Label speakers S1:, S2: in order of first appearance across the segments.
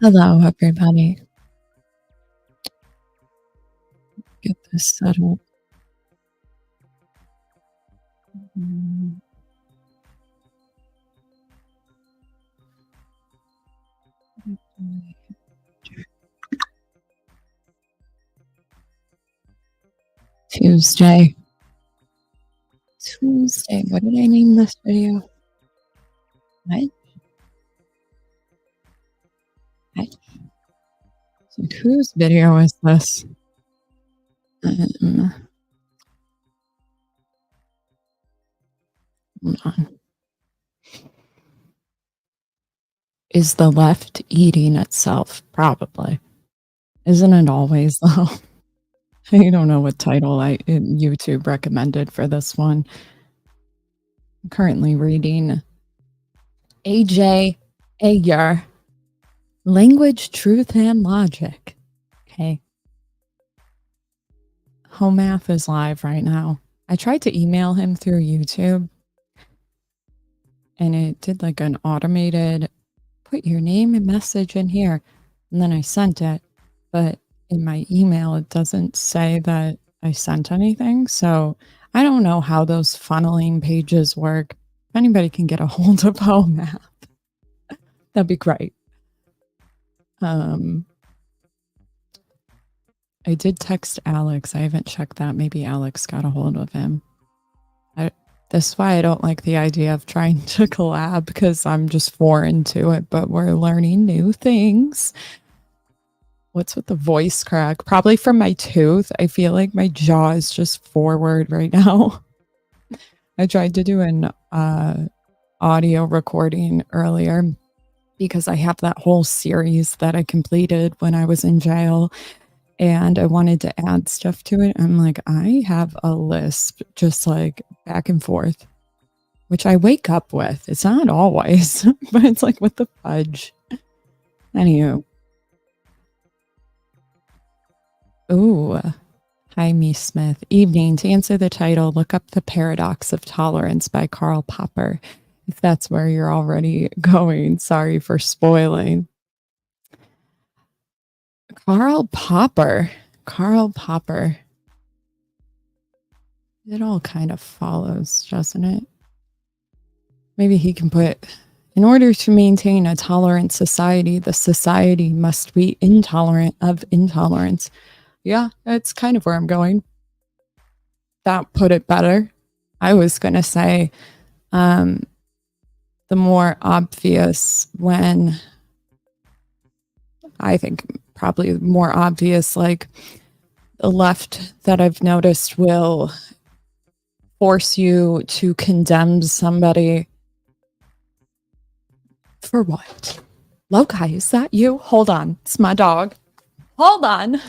S1: Hello, everybody. Get this settled. Mm, Tuesday. Tuesday. What did I name this video? What? What? So whose video is this? Hold on. Is the left eating itself? Probably. Isn't it always, though? I don't know what title YouTube recommended for this one. I'm currently reading A.J. Ayer, Language, Truth, and Logic. Okay. Home Math is live right now. I tried to email him through YouTube, and it did like an automated, put your name and message in here. And then I sent it, but in my email, it doesn't say that I sent anything. So I don't know how those funneling pages work. If anybody can get a hold of Home Math, that'd be great. I did text Alex. I haven't checked that. Maybe Alex got a hold of him. That's why I don't like the idea of trying to collab, because I'm just foreign to it, but we're learning new things. What's with the voice crack? Probably from my tooth. I feel like my jaw is just forward right now. I tried to do an audio recording earlier because I have that whole series that I completed when I was in jail, and I wanted to add stuff to it. I'm like, I have a lisp just like back and forth, which I wake up with. It's not always, but it's like with the fudge. Anywho. Ooh. Hi, Me Smith. Evening. To answer the title, look up The Paradox of Tolerance by Karl Popper. If that's where you're already going. Sorry for spoiling. Karl Popper. It all kind of follows, doesn't it? Maybe he can put, in order to maintain a tolerant society, the society must be intolerant of intolerance. Yeah, that's kind of where I'm going. That put it better. I was going to say the more obvious when, I think probably more obvious, like the left that I've noticed will force you to condemn somebody. For what? Loki, is that you? Hold on. It's my dog. Hold on.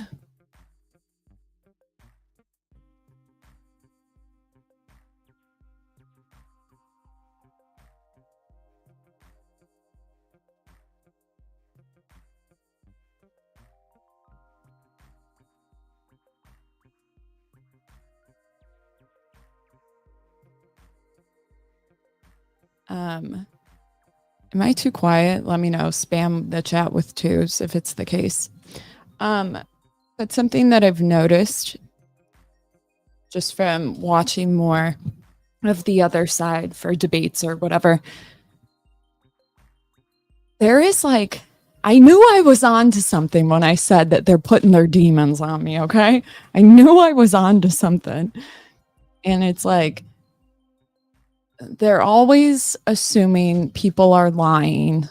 S1: Am I too quiet? Let me know. Spam the chat with twos if it's the case. But something that I've noticed just from watching more of the other side for debates or whatever, there is like, I knew I was on to something when I said that they're putting their demons on me, okay? I knew I was on to something. And it's like, they're always assuming people are lying.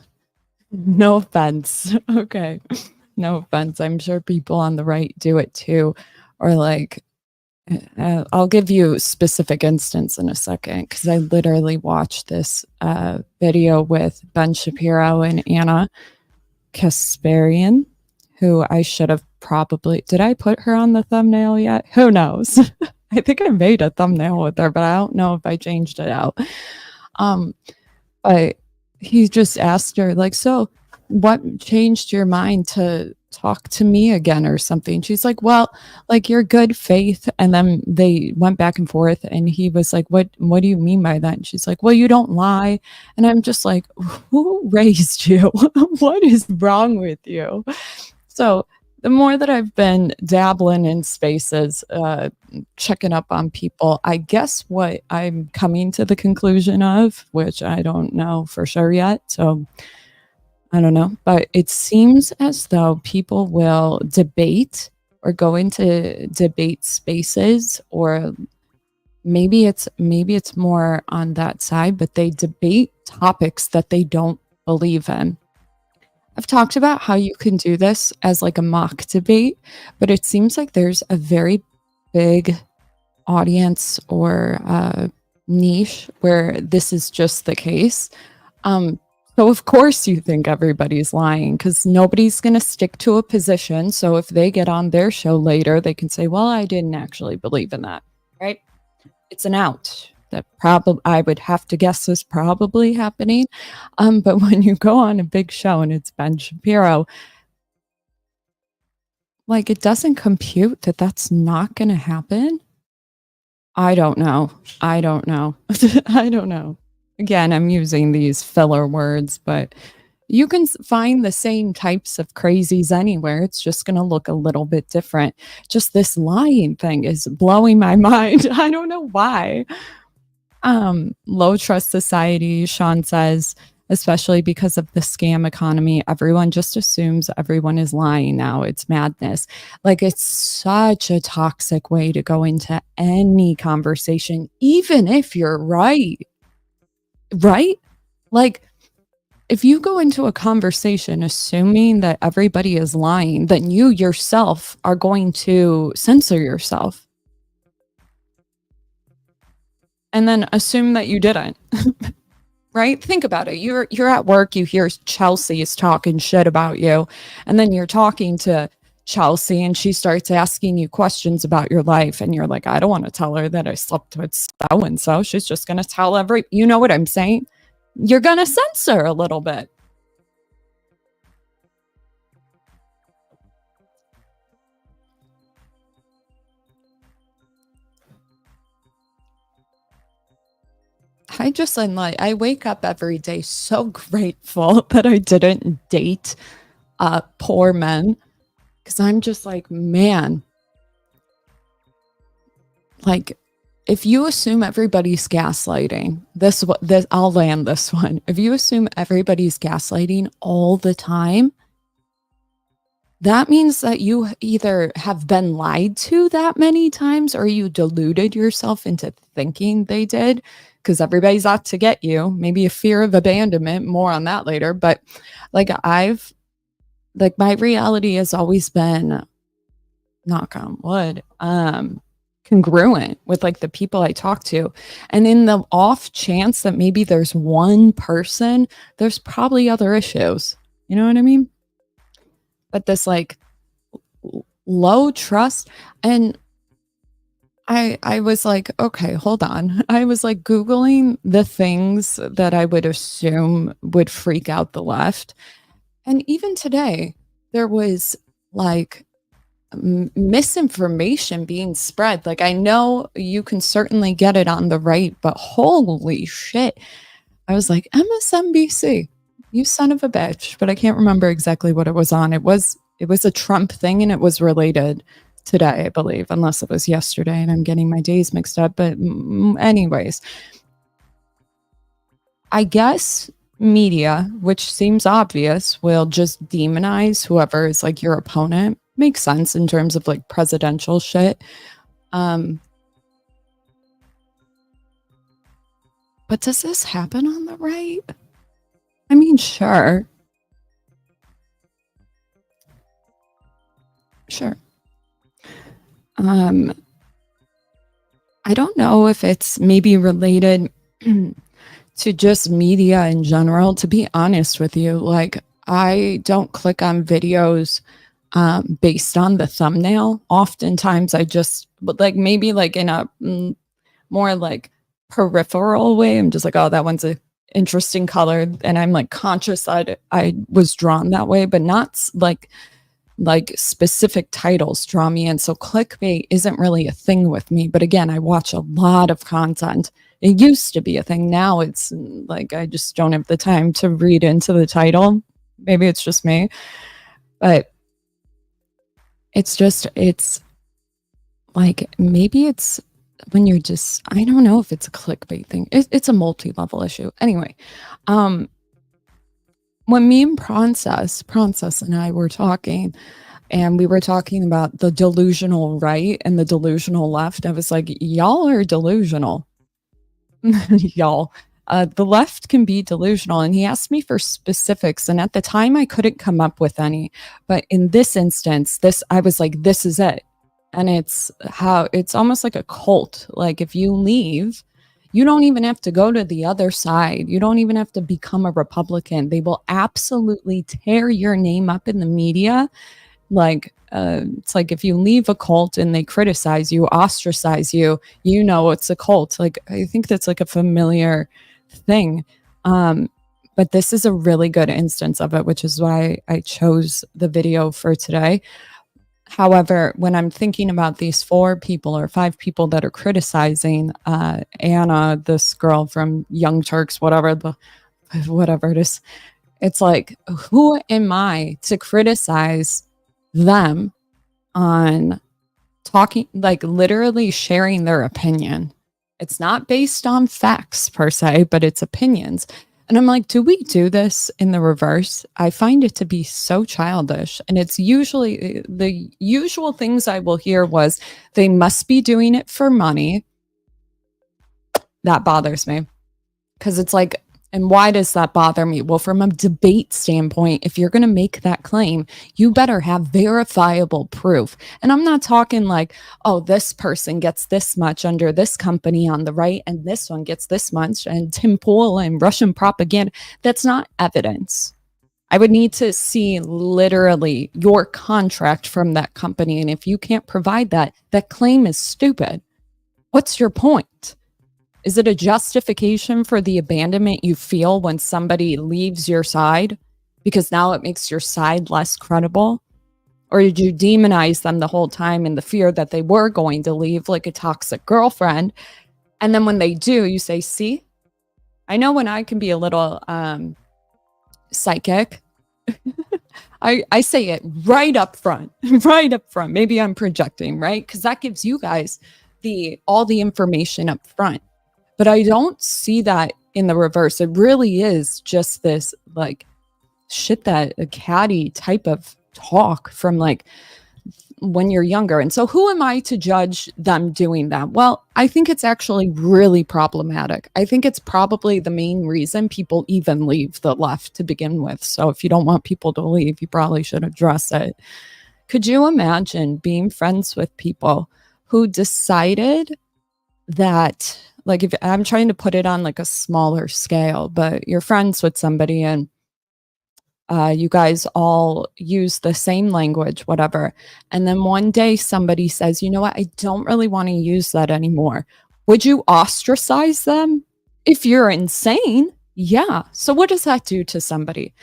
S1: No offense. Okay. No offense. I'm sure people on the right do it too. Or like, I'll give you a specific instance in a second, because I literally watched this video with Ben Shapiro and Anna Kasparian, who I should have probably, did I put her on the thumbnail yet? Who knows? I think I made a thumbnail with her, but I don't know if I changed it out. But he just asked her, like, so what changed your mind to talk to me again or something? She's like, well, like your good faith. And then they went back and forth and he was like, what do you mean by that? And she's like, well, you don't lie. And I'm just like, who raised you? What is wrong with you? So the more that I've been dabbling in spaces, checking up on people, I guess what I'm coming to the conclusion of, which I don't know for sure yet. So I don't know, but it seems as though people will debate or go into debate spaces, or maybe it's more on that side, but they debate topics that they don't believe in. I've talked about how you can do this as like a mock debate, but it seems like there's a very big audience or niche where this is just the case. So of course you think everybody's lying because nobody's going to stick to a position. So if they get on their show later, they can say, well, I didn't actually believe in that, right? It's an out. That probably, I would have to guess, is probably happening. But when you go on a big show and it's Ben Shapiro, like it doesn't compute that that's not going to happen. I don't know. I don't know. I don't know. Again, I'm using these filler words, but you can find the same types of crazies anywhere. It's just going to look a little bit different. Just this lying thing is blowing my mind. I don't know why. Low trust society, Sean says, especially because of the scam economy, everyone just assumes everyone is lying now. It's madness. Like it's such a toxic way to go into any conversation, even if you're right. Right? Like if you go into a conversation assuming that everybody is lying, then you yourself are going to censor yourself. And then assume that you didn't. Right? Think about it. You're at work, you hear Chelsea is talking shit about you, and then you're talking to Chelsea and she starts asking you questions about your life and you're like, I don't want to tell her that I slept with so and so. She's just going to tell you know what I'm saying? You're going to censor a little bit. I wake up every day so grateful that I didn't date poor men, because I'm just like, man, like if you assume everybody's gaslighting, this I'll land this one. If you assume everybody's gaslighting all the time, that means that you either have been lied to that many times or you deluded yourself into thinking they did, because everybody's out to get you. Maybe a fear of abandonment, more on that later. But like my reality has always been, knock on wood, congruent with like the people I talk to. And in the off chance that maybe there's one person, there's probably other issues. You know what I mean? But this like low trust, and I was like, okay, hold on. I was like Googling the things that I would assume would freak out the left. And even today, there was like misinformation being spread. Like I know you can certainly get it on the right, but holy shit. I was like, MSNBC, you son of a bitch. But I can't remember exactly what it was on. It was a Trump thing and it was related today, I believe, unless it was yesterday and I'm getting my days mixed up. But anyways, I guess media, which seems obvious, will just demonize whoever is like your opponent. Makes sense in terms of like presidential shit. But does this happen on the right? I mean, sure. Sure. I don't know if it's maybe related to just media in general, to be honest with you. Like I don't click on videos based on the thumbnail. Oftentimes I just, but like maybe like in a more like peripheral way, I'm just like, oh, that one's interesting color, and I'm like conscious that I was drawn that way, but not like specific titles draw me in. So clickbait isn't really a thing with me. But again, I watch a lot of content. It used to be a thing. Now it's like I just don't have the time to read into the title. Maybe it's just me. But it's like, maybe it's when you're just, I don't know if it's a clickbait thing. It's a multi-level issue. Anyway, when me and Princess and I were talking, and we were talking about the delusional right and the delusional left, I was like, y'all are delusional. Y'all. The left can be delusional. And he asked me for specifics. And at the time, I couldn't come up with any. But in this instance, I was like, this is it. And it's almost like a cult. Like if you leave, you don't even have to go to the other side. You don't even have to become a Republican. They will absolutely tear your name up in the media. Like, it's like if you leave a cult and they criticize you, ostracize you, you know it's a cult. Like, I think that's like a familiar thing. But this is a really good instance of it, which is why I chose the video for today. However, when I'm thinking about these 4 people or 5 people that are criticizing Anna, this girl from Young Turks, whatever it is, it's like, who am I to criticize them on talking, like literally sharing their opinion? It's not based on facts per se, but it's opinions. And I'm like, do we do this in the reverse? I find it to be so childish. And it's usually the usual things I will hear was they must be doing it for money. That bothers me. Because it's like, and why does that bother me? Well, from a debate standpoint, if you're going to make that claim, you better have verifiable proof. And I'm not talking like, oh, this person gets this much under this company on the right, and this one gets this much, and Tim Pool and Russian propaganda. That's not evidence. I would need to see literally your contract from that company. And if you can't provide that, that claim is stupid. What's your point? Is it a justification for the abandonment you feel when somebody leaves your side because now it makes your side less credible? Or did you demonize them the whole time in the fear that they were going to leave like a toxic girlfriend? And then when they do, you say, see, I know when I can be a little psychic. I say it right up front, right up front. Maybe I'm projecting, right? Because that gives you guys all the information up front. But I don't see that in the reverse. It really is just this like shit, that a catty type of talk from like when you're younger. And so who am I to judge them doing that? Well, I think it's actually really problematic. I think it's probably the main reason people even leave the left to begin with. So if you don't want people to leave, you probably should address it. Could you imagine being friends with people who decided that, like, if I'm trying to put it on like a smaller scale, but you're friends with somebody and you guys all use the same language, whatever. And then one day somebody says, you know what, I don't really want to use that anymore. Would you ostracize them? If you're insane, yeah. So what does that do to somebody?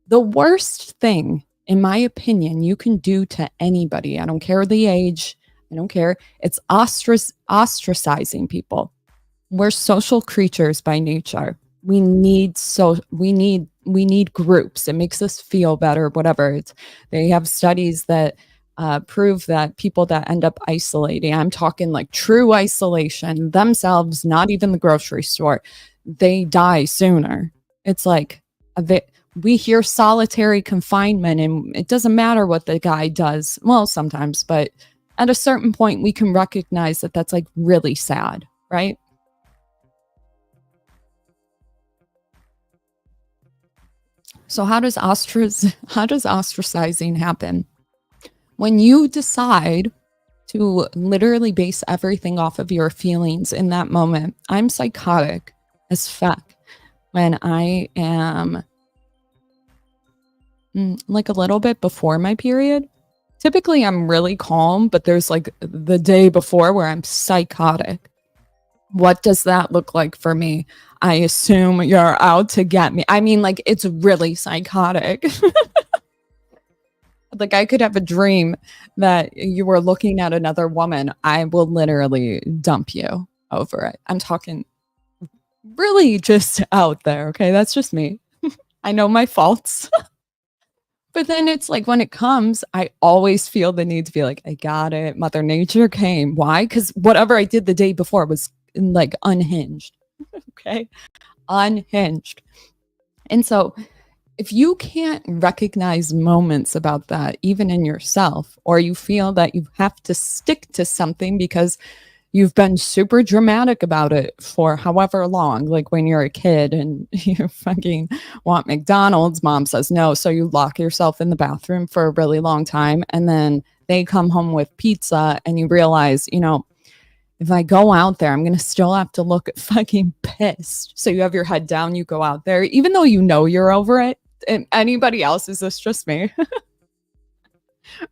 S1: The worst thing, in my opinion, you can do to anybody, I don't care the age, I don't care, it's ostracizing people. We're social creatures by nature. We need groups. It makes us feel better, whatever. They have studies that prove that people that end up isolating, I'm talking like true isolation themselves, not even the grocery store, they die sooner. It's like we hear solitary confinement and it doesn't matter what the guy does. Well, sometimes, but at a certain point we can recognize that that's like really sad, right? So how does ostracizing happen? When you decide to literally base everything off of your feelings in that moment. I'm psychotic as fuck when I am like a little bit before my period. Typically I'm really calm, but there's like the day before where I'm psychotic. What does that look like for me? I assume you're out to get me. I mean, like, it's really psychotic. Like, I could have a dream that you were looking at another woman. I will literally dump you over it. I'm talking really just out there. Okay. That's just me. I know my faults. But then it's like when it comes, I always feel the need to be like, I got it. Mother Nature came. Why? Because whatever I did the day before was like unhinged. Okay. Unhinged. And so if you can't recognize moments about that, even in yourself, or you feel that you have to stick to something because you've been super dramatic about it for however long, like when you're a kid and you fucking want McDonald's, mom says no. So you lock yourself in the bathroom for a really long time. And then they come home with pizza and you realize, you know, if I go out there, I'm going to still have to look fucking pissed. So you have your head down, you go out there, even though you know you're over it. And anybody else, is this just me?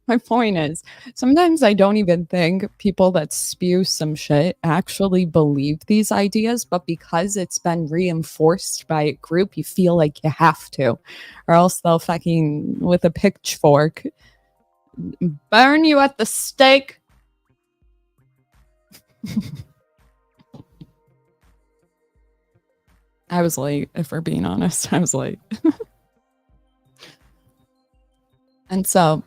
S1: My point is, sometimes I don't even think people that spew some shit actually believe these ideas, but because it's been reinforced by a group, you feel like you have to, or else they'll fucking, with a pitchfork, burn you at the stake. I was late, if we're being honest. I was late. And so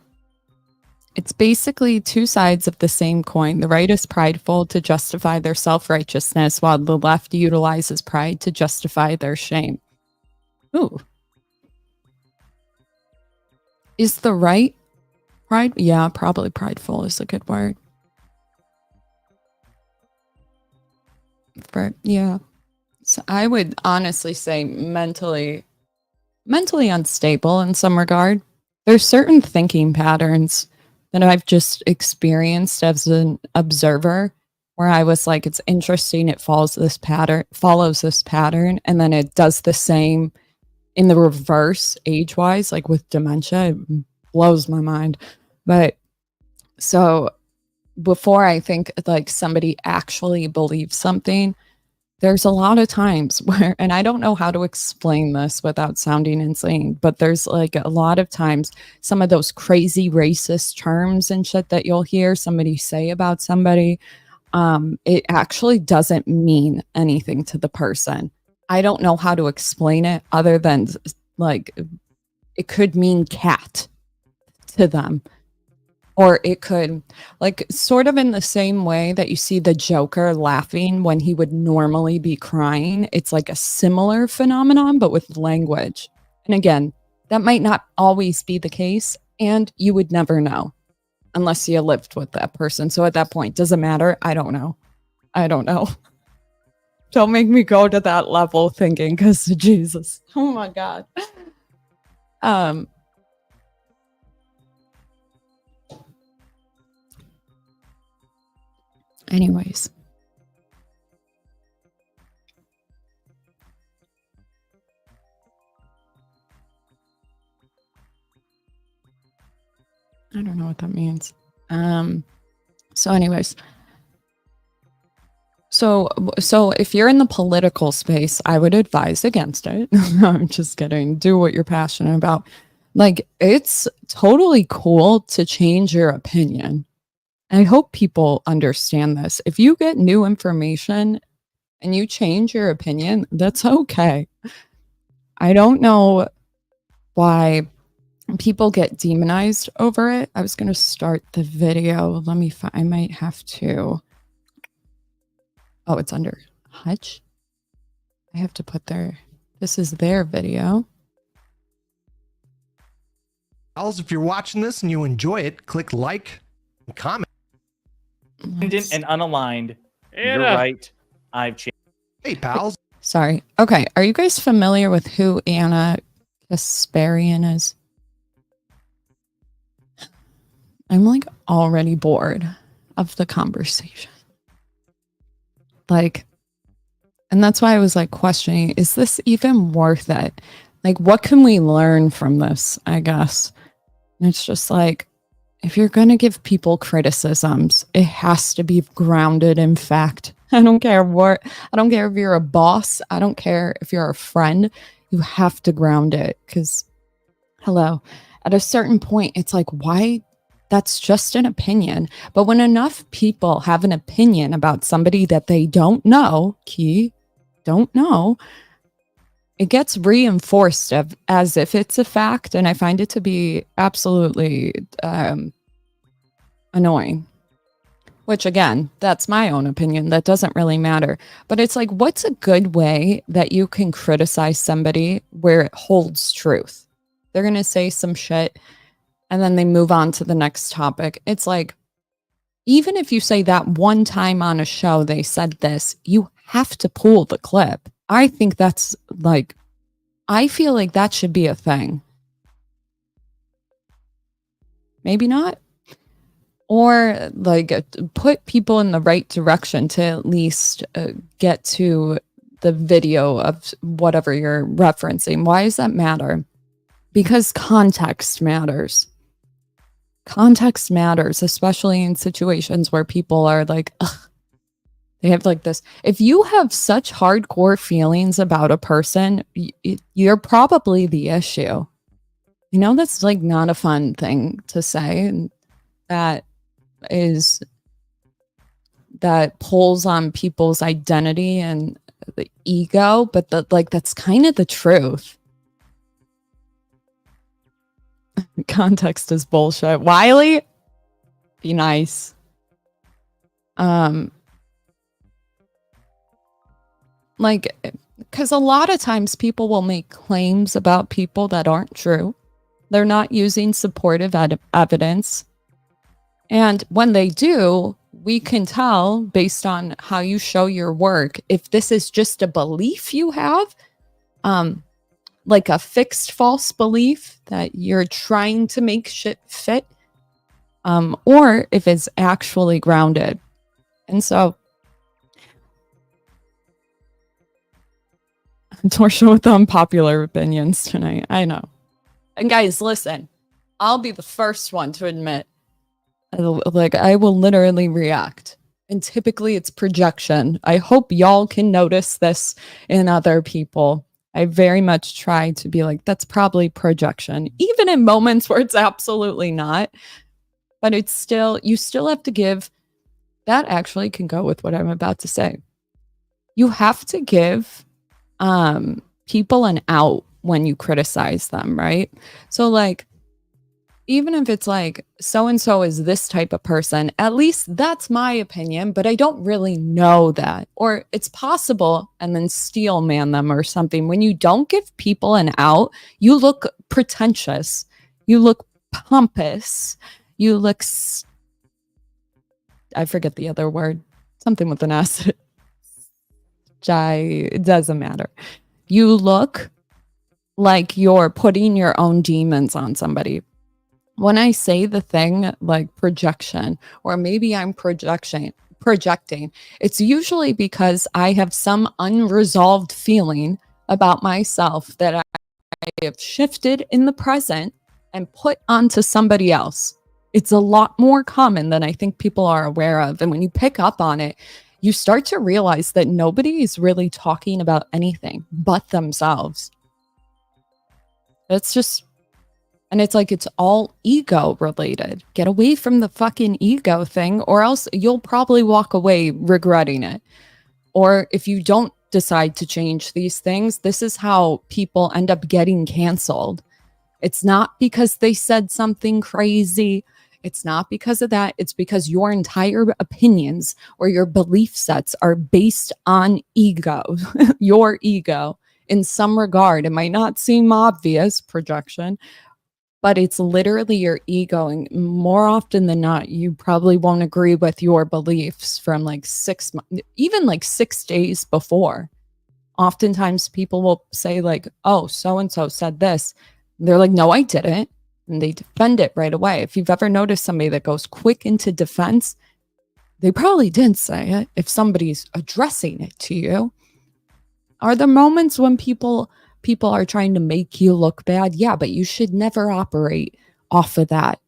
S1: it's basically two sides of the same coin. The right is prideful to justify their self-righteousness, while the left utilizes pride to justify their shame. Ooh. Is the right pride? Yeah, probably prideful is a good word. Yeah. So I would honestly say mentally unstable in some regard. There's certain thinking patterns that I've just experienced as an observer where I was like, it's interesting, it follows this pattern, and then it does the same in the reverse age-wise, like with dementia. It blows my mind. But so before I think like somebody actually believes something, there's a lot of times where, and I don't know how to explain this without sounding insane, but there's like a lot of times some of those crazy racist terms and shit that you'll hear somebody say about somebody, it actually doesn't mean anything to the person. I don't know how to explain it other than like it could mean cat to them. Or it could, like, sort of in the same way that you see the Joker laughing when he would normally be crying. It's like a similar phenomenon, but with language. And again, that might not always be the case, and you would never know unless you lived with that person. So at that point, does it matter? I don't know. Don't make me go to that level thinking, because Jesus. Oh my God. Anyways. I don't know what that means. So anyways. So if you're in the political space, I would advise against it. I'm just kidding. Do what you're passionate about. Like, it's totally cool to change your opinion. I hope people understand this. If you get new information and you change your opinion, that's okay. I don't know why people get demonized over it. I was going to start the video. Let me find, I might have to. Oh, it's under Hutch. I have to put this is their video.
S2: If you're watching this and you enjoy it, click like and comment.
S3: And unaligned. You're right. I've changed.
S2: Hey, pals.
S1: Sorry. Okay. Are you guys familiar with who Anna Kasparian is? I'm like already bored of the conversation. Like, and that's why I was like questioning, is this even worth it? Like, what can we learn from this, I guess? And it's just like, if you're going to give people criticisms, it has to be grounded in fact. I don't care what, I don't care if you're a boss. I don't care if you're a friend. You have to ground it because, hello, at a certain point, it's like, why? That's just an opinion. But when enough people have an opinion about somebody that they don't know, don't know, it gets reinforced as if it's a fact. And I find it to be absolutely annoying. Which, again, that's my own opinion. That doesn't really matter. But it's like, what's a good way that you can criticize somebody where it holds truth? They're going to say some shit and then they move on to the next topic. It's like, even if you say that one time on a show they said this, you have to pull the clip. I think that's like, I feel like that should be a thing. Maybe not. Or like put people in the right direction to at least get to the video of whatever you're referencing. Why does that matter? Because context matters. Context matters, especially in situations where people are like, ugh, they have like this. If you have such hardcore feelings about a person, you're probably the issue. You know, that's like not a fun thing to say. And that pulls on people's identity and the ego, but that's kind of the truth. Context is bullshit. Wiley, be nice. Like, because a lot of times people will make claims about people that aren't true. They're not using supportive evidence. And when they do, we can tell based on how you show your work, if this is just a belief you have, like a fixed false belief that you're trying to make shit fit, or if it's actually grounded. And so, Torshaa with the unpopular opinions tonight. I know. And guys, listen, I'll be the first one to admit, like, I will literally react. And typically it's projection. I hope y'all can notice this in other people. I very much try to be like, that's probably projection, even in moments where it's absolutely not. But it's still, you still have to give, that actually can go with what I'm about to say. You have to give people an out when you criticize them, right? So like, even if it's like, so-and-so is this type of person, at least that's my opinion, but I don't really know that. Or it's possible, and then steel man them or something. When you don't give people an out, you look pretentious. You look pompous. You look, I forget the other word. Something with an S. It doesn't matter. You look like you're putting your own demons on somebody. When I say the thing like projection, or maybe I'm projecting, it's usually because I have some unresolved feeling about myself that I have shifted in the present and put onto somebody else. It's a lot more common than I think people are aware of. And when you pick up on it, you start to realize that nobody is really talking about anything but themselves. It's just, and it's like, it's all ego related. Get away from the fucking ego thing, or else you'll probably walk away regretting it. Or if you don't decide to change these things, this is how people end up getting canceled. It's not because they said something crazy. It's not because of that. It's because your entire opinions or your belief sets are based on ego, your ego in some regard. It might not seem obvious, projection, but it's literally your ego. And more often than not, you probably won't agree with your beliefs from like 6 months, even like 6 days before. Oftentimes people will say like, oh, so-and-so said this. And they're like, no, I didn't. And they defend it right away. If you've ever noticed somebody that goes quick into defense, they probably didn't say it. If somebody's addressing it to you, are there moments when people are trying to make you look bad? Yeah, but you should never operate off of that.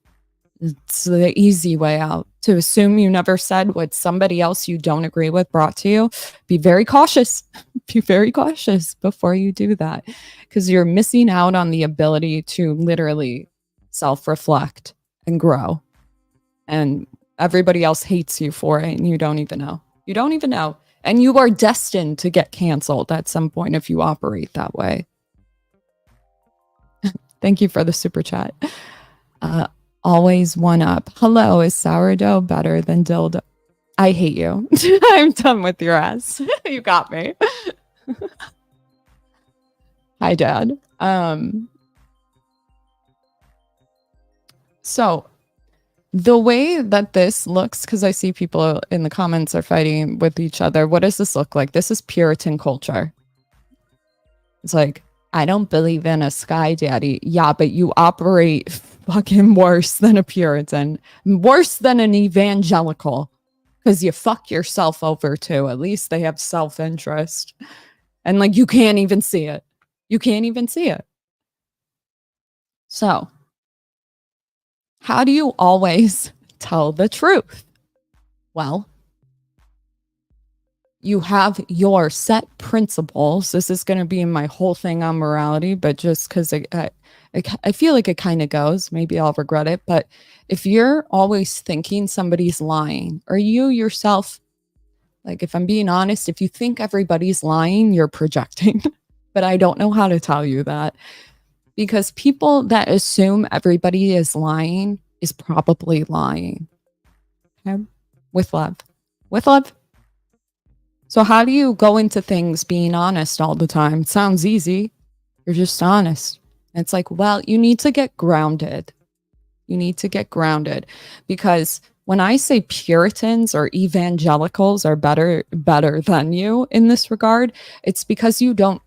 S1: It's the easy way out. to assume you never said what somebody else you don't agree with brought to you. Be very cautious. Be very cautious before you do that, because you're missing out on the ability to literally self-reflect and grow. And everybody else hates you for it, and you don't even know. You don't even know. And you are destined to get canceled at some point if you operate that way. Thank you for the super chat. Always one up. Hello, is sourdough better than dildo? I hate you. I'm done with your ass. You got me. Hi, Dad. So the way that this looks, because I see people in the comments are fighting with each other. What does this look like? This is Puritan culture. It's like, I don't believe in a sky daddy. Yeah, but you operate fucking worse than a Puritan, worse than an evangelical, because you fuck yourself over too. At least they have self-interest. And like, you can't even see it. You can't even see it. So, how do you always tell the truth? Well, you have your set principles. This is going to be my whole thing on morality, but just because I feel like it kind of goes, maybe I'll regret it. But if you're always thinking somebody's lying, or you yourself, like if I'm being honest, if you think everybody's lying, you're projecting. But I don't know how to tell you that, because people that assume everybody is lying is probably lying. Okay? With love. With love. So how do you go into things being honest all the time? It sounds easy. You're just honest. And it's like, well, you need to get grounded. You need to get grounded, because when I say Puritans or evangelicals are better than you in this regard, it's because you don't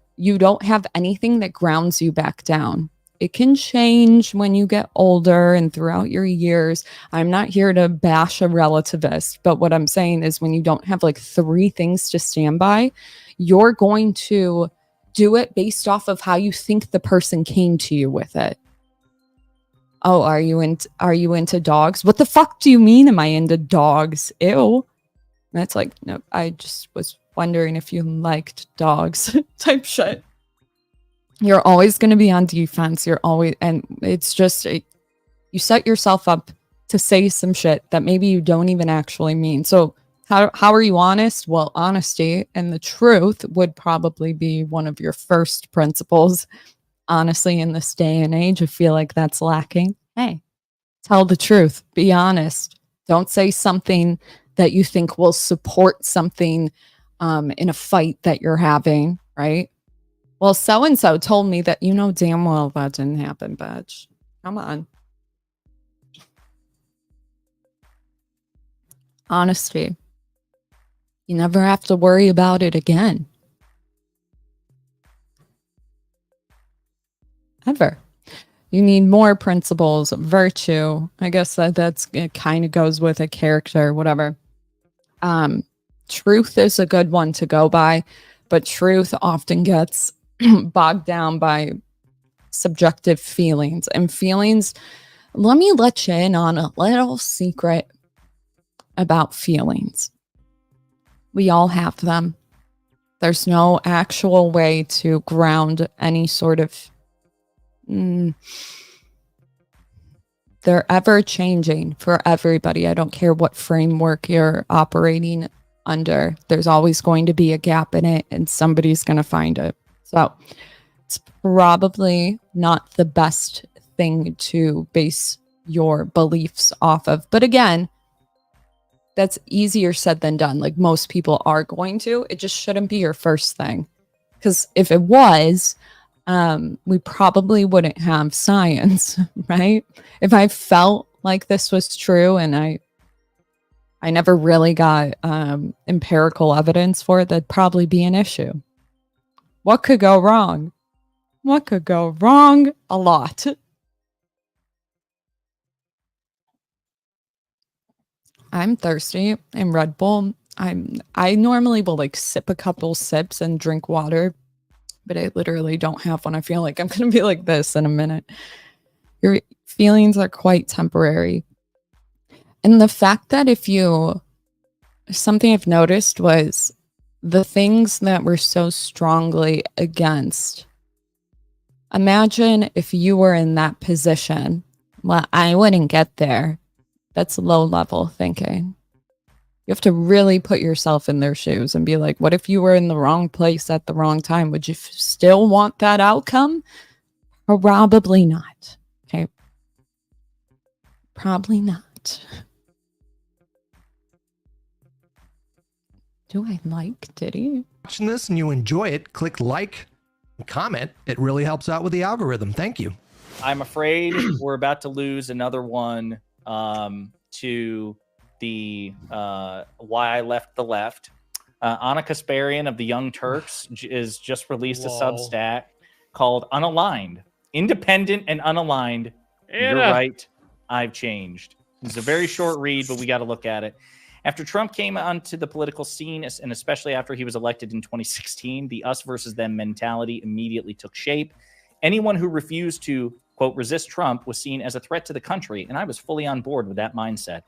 S1: have anything that grounds you back down. It can change when you get older and throughout your years. I'm not here to bash a relativist, but what I'm saying is when you don't have like 3 things to stand by, you're going to do it based off of how you think the person came to you with it. Oh, are you into dogs? What the fuck do you mean am I into dogs? Ew. And it's like, no, I just was wondering if you liked dogs type shit. You're always going to be on defense. And it's just, you set yourself up to say some shit that maybe you don't even actually mean. So how are you honest? Well, honesty and the truth would probably be one of your first principles. Honestly, in this day and age, I feel like that's lacking. Hey, tell the truth. Be honest. Don't say something that you think will support something in a fight that you're having, right? Well, so-and-so told me that, you know damn well that didn't happen, bitch. Come on. Honesty. You never have to worry about it again. Ever. You need more principles, virtue. I guess that's it, kind of goes with a character, whatever. Truth is a good one to go by, but truth often gets bogged down by subjective feelings. And feelings, let me let you in on a little secret about feelings. We all have them. There's no actual way to ground any sort of they're ever changing for everybody. I don't care what framework you're operating under. There's always going to be a gap in it, and somebody's going to find it. So it's probably not the best thing to base your beliefs off of. But again, that's easier said than done. Like most people are going to. It just shouldn't be your first thing. Because if it was, we probably wouldn't have science, right? If I felt like this was true and I never really got empirical evidence for it, that'd probably be an issue. What could go wrong? What could go wrong? A lot. I'm thirsty and Red Bull. I normally will like sip a couple sips and drink water, but I literally don't have one. I feel like I'm going to be like this in a minute. Your feelings are quite temporary. And the fact that something I've noticed was the things that we're so strongly against. Imagine if you were in that position. Well, I wouldn't get there. That's low level thinking. You have to really put yourself in their shoes and be like, what if you were in the wrong place at the wrong time? Would you still want that outcome? Probably not. Okay. Probably not. Do I like Diddy?
S2: Watching this and you enjoy it, click like and comment. It really helps out with the algorithm. Thank you.
S3: I'm afraid we're about to lose another one to the Why I Left the Left. Anna Kasparian of the Young Turks is just released a Substack called Unaligned. Independent and unaligned. You're right. I've changed. It's a very short read, but we got to look at it. After Trump came onto the political scene, and especially after he was elected in 2016, the us versus them mentality immediately took shape. Anyone who refused to, quote, resist Trump was seen as a threat to the country, and I was fully on board with that mindset.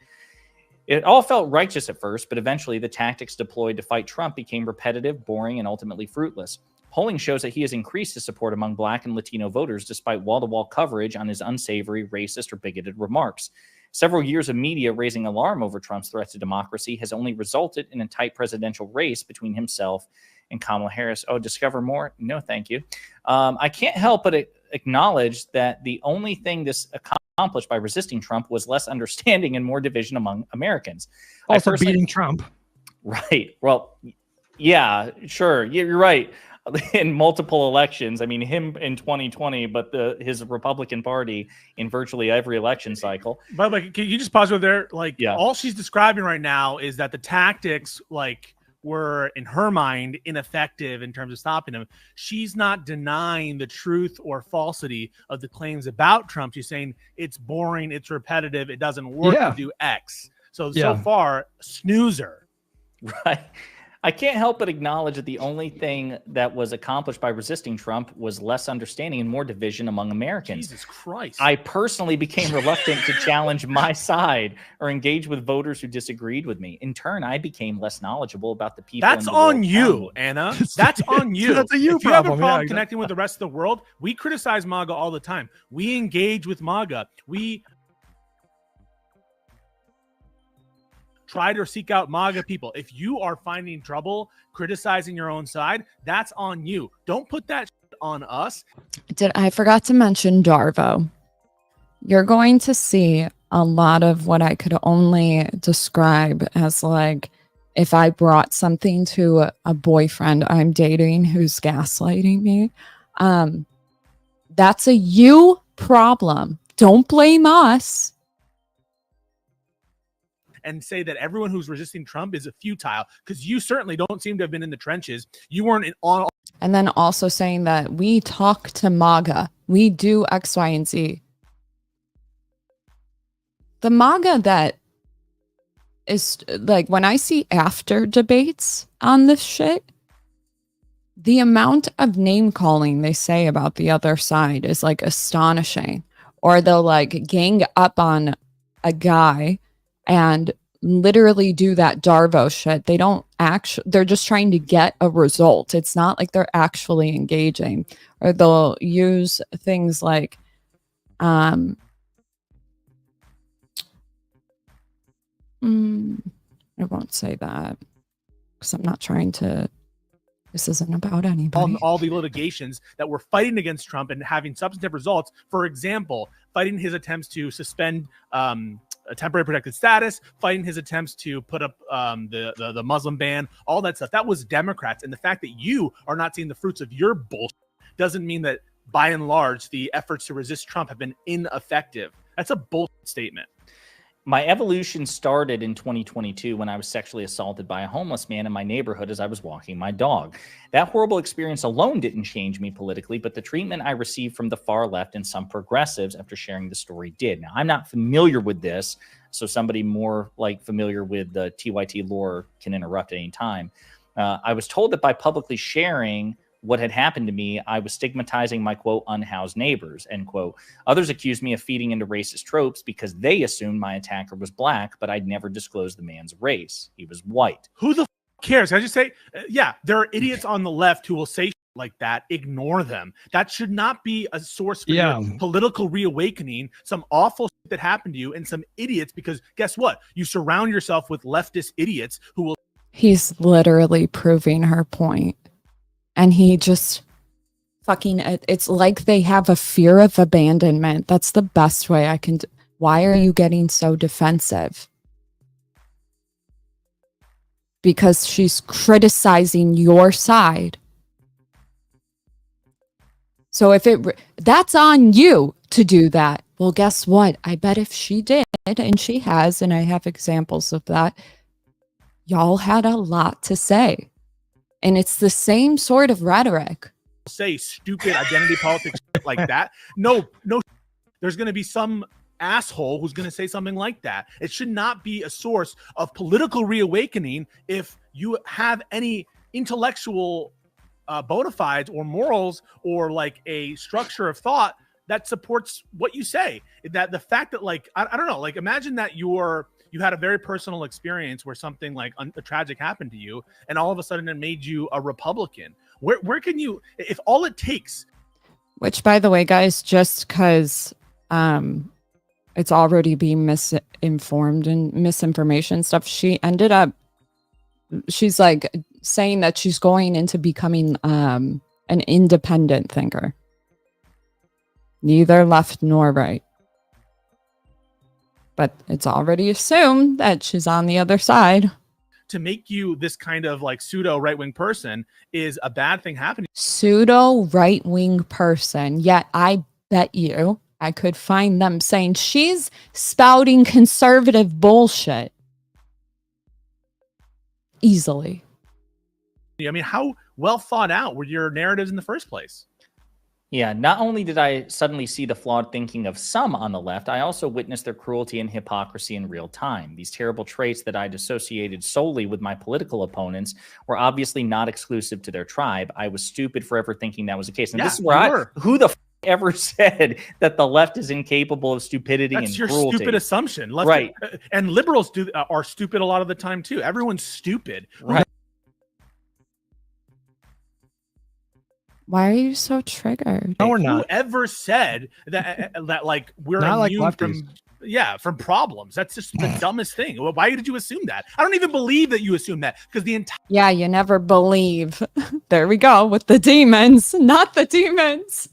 S3: It all felt righteous at first, but eventually the tactics deployed to fight Trump became repetitive, boring, and ultimately fruitless. Polling shows that he has increased his support among Black and Latino voters despite wall-to-wall coverage on his unsavory, racist, or bigoted remarks. Several years of media raising alarm over Trump's threat to democracy has only resulted in a tight presidential race between himself and Kamala Harris. Oh, discover more? No, thank you. I can't help but acknowledge that the only thing this accomplished by resisting Trump was less understanding and more division among Americans.
S2: Also beating Trump.
S3: Right. Well, yeah, sure. You're right. In multiple elections, I mean, him in 2020, but his Republican Party in virtually every election cycle.
S4: By the way, can you just pause over there? Like, all she's describing right now is that the tactics, like, were in her mind ineffective in terms of stopping him. She's not denying the truth or falsity of the claims about Trump. She's saying it's boring, it's repetitive, it doesn't work to do X. So far, snoozer.
S3: Right. I can't help but acknowledge that the only thing that was accomplished by resisting Trump was less understanding and more division among Americans.
S4: Jesus Christ.
S3: I personally became reluctant to challenge my side or engage with voters who disagreed with me. In turn, I became less knowledgeable about the people.
S4: That's on you, Anna. That's on you.
S2: That's a you
S4: if you have a problem connecting with the rest of the world, we criticize MAGA all the time. We engage with MAGA. We try to seek out MAGA people. If you are finding trouble criticizing your own side, that's on you. Don't put that on us.
S1: I forgot to mention Darvo. You're going to see a lot of what I could only describe as like if I brought something to a boyfriend I'm dating who's gaslighting me. That's a you problem. Don't blame us.
S4: And say that everyone who's resisting Trump is a futile, because you certainly don't seem to have been in the trenches. You weren't on.
S1: And then also saying that we talk to MAGA. We do X, Y, and Z. The MAGA that is like when I see after debates on this shit, the amount of name calling they say about the other side is like astonishing. Or they'll like gang up on a guy and literally do that Darvo shit. They don't they're just trying to get a result. It's not like they're actually engaging. Or they'll use things like I won't say that because I'm not trying to. This isn't about anybody.
S4: On all the litigations that were fighting against Trump and having substantive results. For example, fighting his attempts to suspend a temporary protected status, fighting his attempts to put up the Muslim ban, all that stuff. That was Democrats. And the fact that you are not seeing the fruits of your bullshit doesn't mean that, by and large, the efforts to resist Trump have been ineffective. That's a bullshit statement.
S3: My evolution started in 2022 when I was sexually assaulted by a homeless man in my neighborhood as I was walking my dog. That horrible experience alone didn't change me politically, but the treatment I received from the far left and some progressives after sharing the story did. Now, I'm not familiar with this, so somebody more like familiar with the TYT lore can interrupt at any time. I was told that by publicly sharing what had happened to me, I was stigmatizing my, quote, unhoused neighbors, end quote. Others accused me of feeding into racist tropes because they assumed my attacker was black, but I'd never disclosed the man's race. He was white.
S4: Who the cares? Can I just say, yeah, there are idiots on the left who will say like that. Ignore them. That should not be a source for your political reawakening. Some awful shit that happened to you and some idiots, because guess what? You surround yourself with leftist idiots who will.
S1: He's literally proving her point. And he just fucking, it's like they have a fear of abandonment. That's the best way I can. Why are you getting so defensive? Because she's criticizing your side. So if that's on you to do that. Well, guess what? I bet if she did, and she has, and I have examples of that, y'all had a lot to say. And it's the same sort of rhetoric.
S4: Say stupid identity politics like that. No, there's going to be some asshole who's going to say something like that. It should not be a source of political reawakening if you have any intellectual bona fides or morals or like a structure of thought that supports what you say. That the fact that like, I don't know, like imagine that you had a very personal experience where something like a tragic happened to you and all of a sudden it made you a Republican. Where can you, if all it takes.
S1: Which by the way, guys, just because it's already being misinformed and misinformation stuff, she's like saying that she's going into becoming an independent thinker. Neither left nor right. But it's already assumed that she's on the other side.
S4: To make you this kind of like pseudo right-wing person is a bad thing happening.
S1: Pseudo right-wing person. Yet I bet you I could find them saying she's spouting conservative bullshit. Easily.
S4: I mean, how well thought out were your narratives in the first place?
S3: Yeah, not only did I suddenly see the flawed thinking of some on the left, I also witnessed their cruelty and hypocrisy in real time. These terrible traits that I'd associated solely with my political opponents were obviously not exclusive to their tribe. I was stupid for ever thinking that was the case. And this is where who the ever said that the left is incapable of stupidity and cruelty? That's your
S4: stupid assumption. Left,
S3: right.
S4: And liberals are stupid a lot of the time too. Everyone's stupid.
S3: Right.
S1: Why are you so triggered?
S2: No, we're not.
S4: Whoever said that like we're
S2: not
S4: immune
S2: like
S4: from problems? That's just the dumbest thing. Why did you assume that? I don't even believe that you assumed that, because the entire
S1: you never believe. There we go with the demons, not the demons.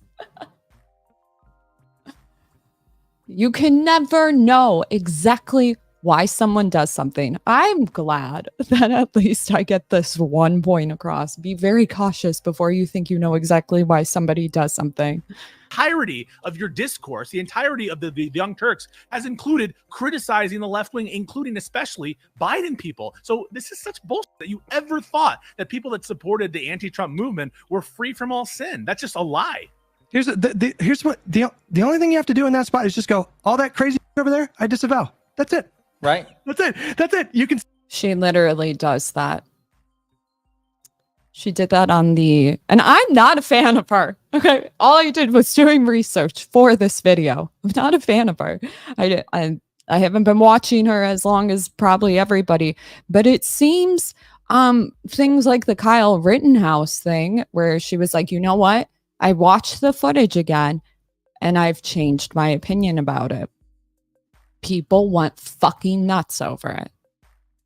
S1: You can never know exactly why someone does something. I'm glad that at least I get this one point across. Be very cautious before you think you know exactly why somebody does something.
S4: entirety of your discourse, the entirety of the Young Turks has included criticizing the left wing, including especially Biden people. So this is such bullshit that you ever thought that people that supported the anti-Trump movement were free from all sin. That's just a lie.
S2: Here's the only thing you have to do in that spot is just go, all that crazy over there, I disavow. That's it.
S3: Right.
S2: That's it. You can.
S1: She literally does that. She did that on the, and I'm not a fan of her. Okay. All I did was doing research for this video. I'm not a fan of her. I haven't been watching her as long as probably everybody, but it seems things like the Kyle Rittenhouse thing where she was like, you know what? I watched the footage again and I've changed my opinion about it. People went fucking nuts over it.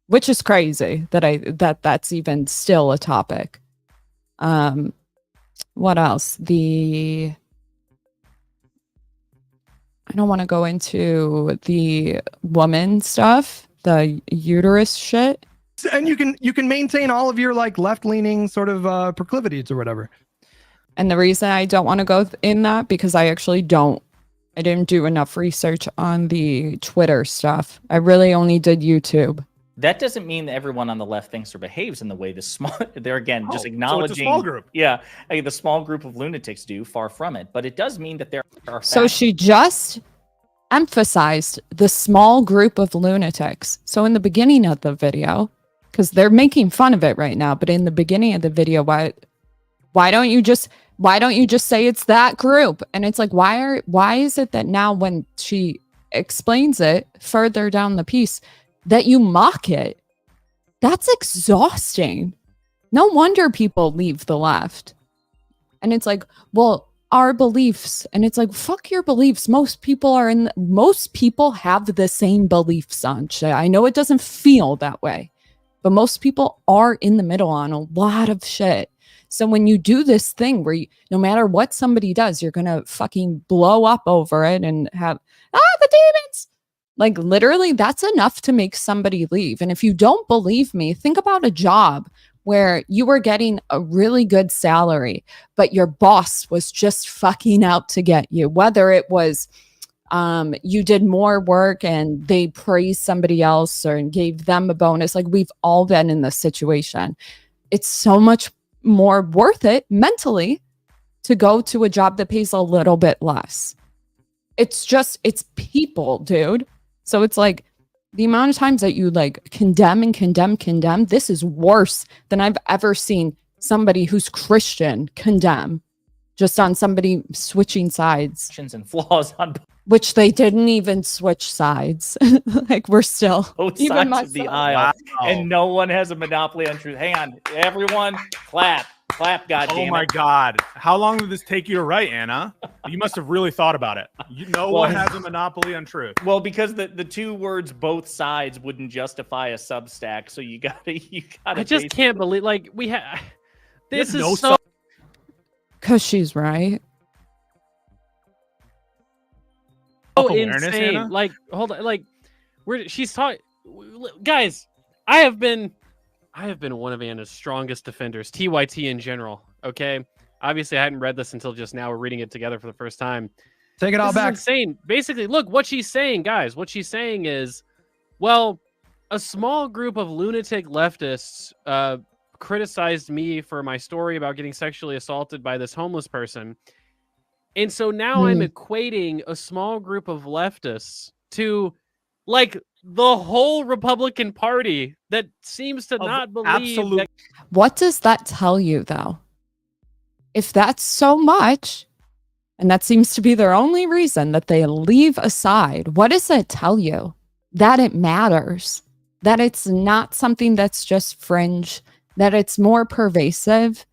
S1: Which is crazy that's even still a topic. What else? I don't want to go into the woman stuff, the uterus shit.
S2: And you can maintain all of your like left-leaning sort of proclivities or whatever.
S1: And the reason I don't want to go in that because I didn't do enough research on the Twitter stuff. I really only did YouTube.
S3: That doesn't mean that everyone on the left thinks or behaves in the way they're again just acknowledging.
S4: So it's a small group.
S3: Yeah, the small group of lunatics do. Far from it, but it does mean that there are.
S1: So she just emphasized the small group of lunatics. So in the beginning of the video, because they're making fun of it right now, but in the beginning of the video, Why don't you just say it's that group? And it's like, why is it that now when she explains it further down the piece that you mock it? That's exhausting. No wonder people leave the left. And it's like, well, our beliefs. And it's like, fuck your beliefs. Most people have the same beliefs on shit. I know it doesn't feel that way, but most people are in the middle on a lot of shit. So when you do this thing where no matter what somebody does, you're going to fucking blow up over it and have, the demons. Like literally that's enough to make somebody leave. And if you don't believe me, think about a job where you were getting a really good salary, but your boss was just fucking out to get you. Whether it was you did more work and they praised somebody else or gave them a bonus. Like we've all been in this situation. It's so much more worth it mentally to go to a job that pays a little bit less. It's people, dude. So it's like the amount of times that you like condemn, this is worse than I've ever seen somebody who's Christian condemn just on somebody switching sides.
S3: And flaws on
S1: which they didn't even switch sides. Like we're still
S3: both sides of the aisle. Wow. And no one has a monopoly on truth. Hang on, everyone, clap, goddammit.
S4: Oh my God. How long did this take you to write, Anna? You must have really thought about it. No one has a monopoly on truth.
S3: Well, because the two words both sides wouldn't justify a substack. So you gotta
S5: I just can't believe this is so
S1: because she's right.
S5: So insane. Anna? Like, hold on. Like, she's talking. Guys, I have been one of Anna's strongest defenders. TYT in general. Okay. Obviously, I hadn't read this until just now. We're reading it together for the first time.
S2: Take it all back.
S5: Insane. Basically, look what she's saying, guys. What she's saying is, well, a small group of lunatic leftists criticized me for my story about getting sexually assaulted by this homeless person. And so now I'm equating a small group of leftists to like the whole Republican Party that seems to not believe that.
S1: What does that tell you, though? If that's so much, and that seems to be their only reason that they leave aside, what does that tell you? That it matters, that it's not something that's just fringe, that it's more pervasive.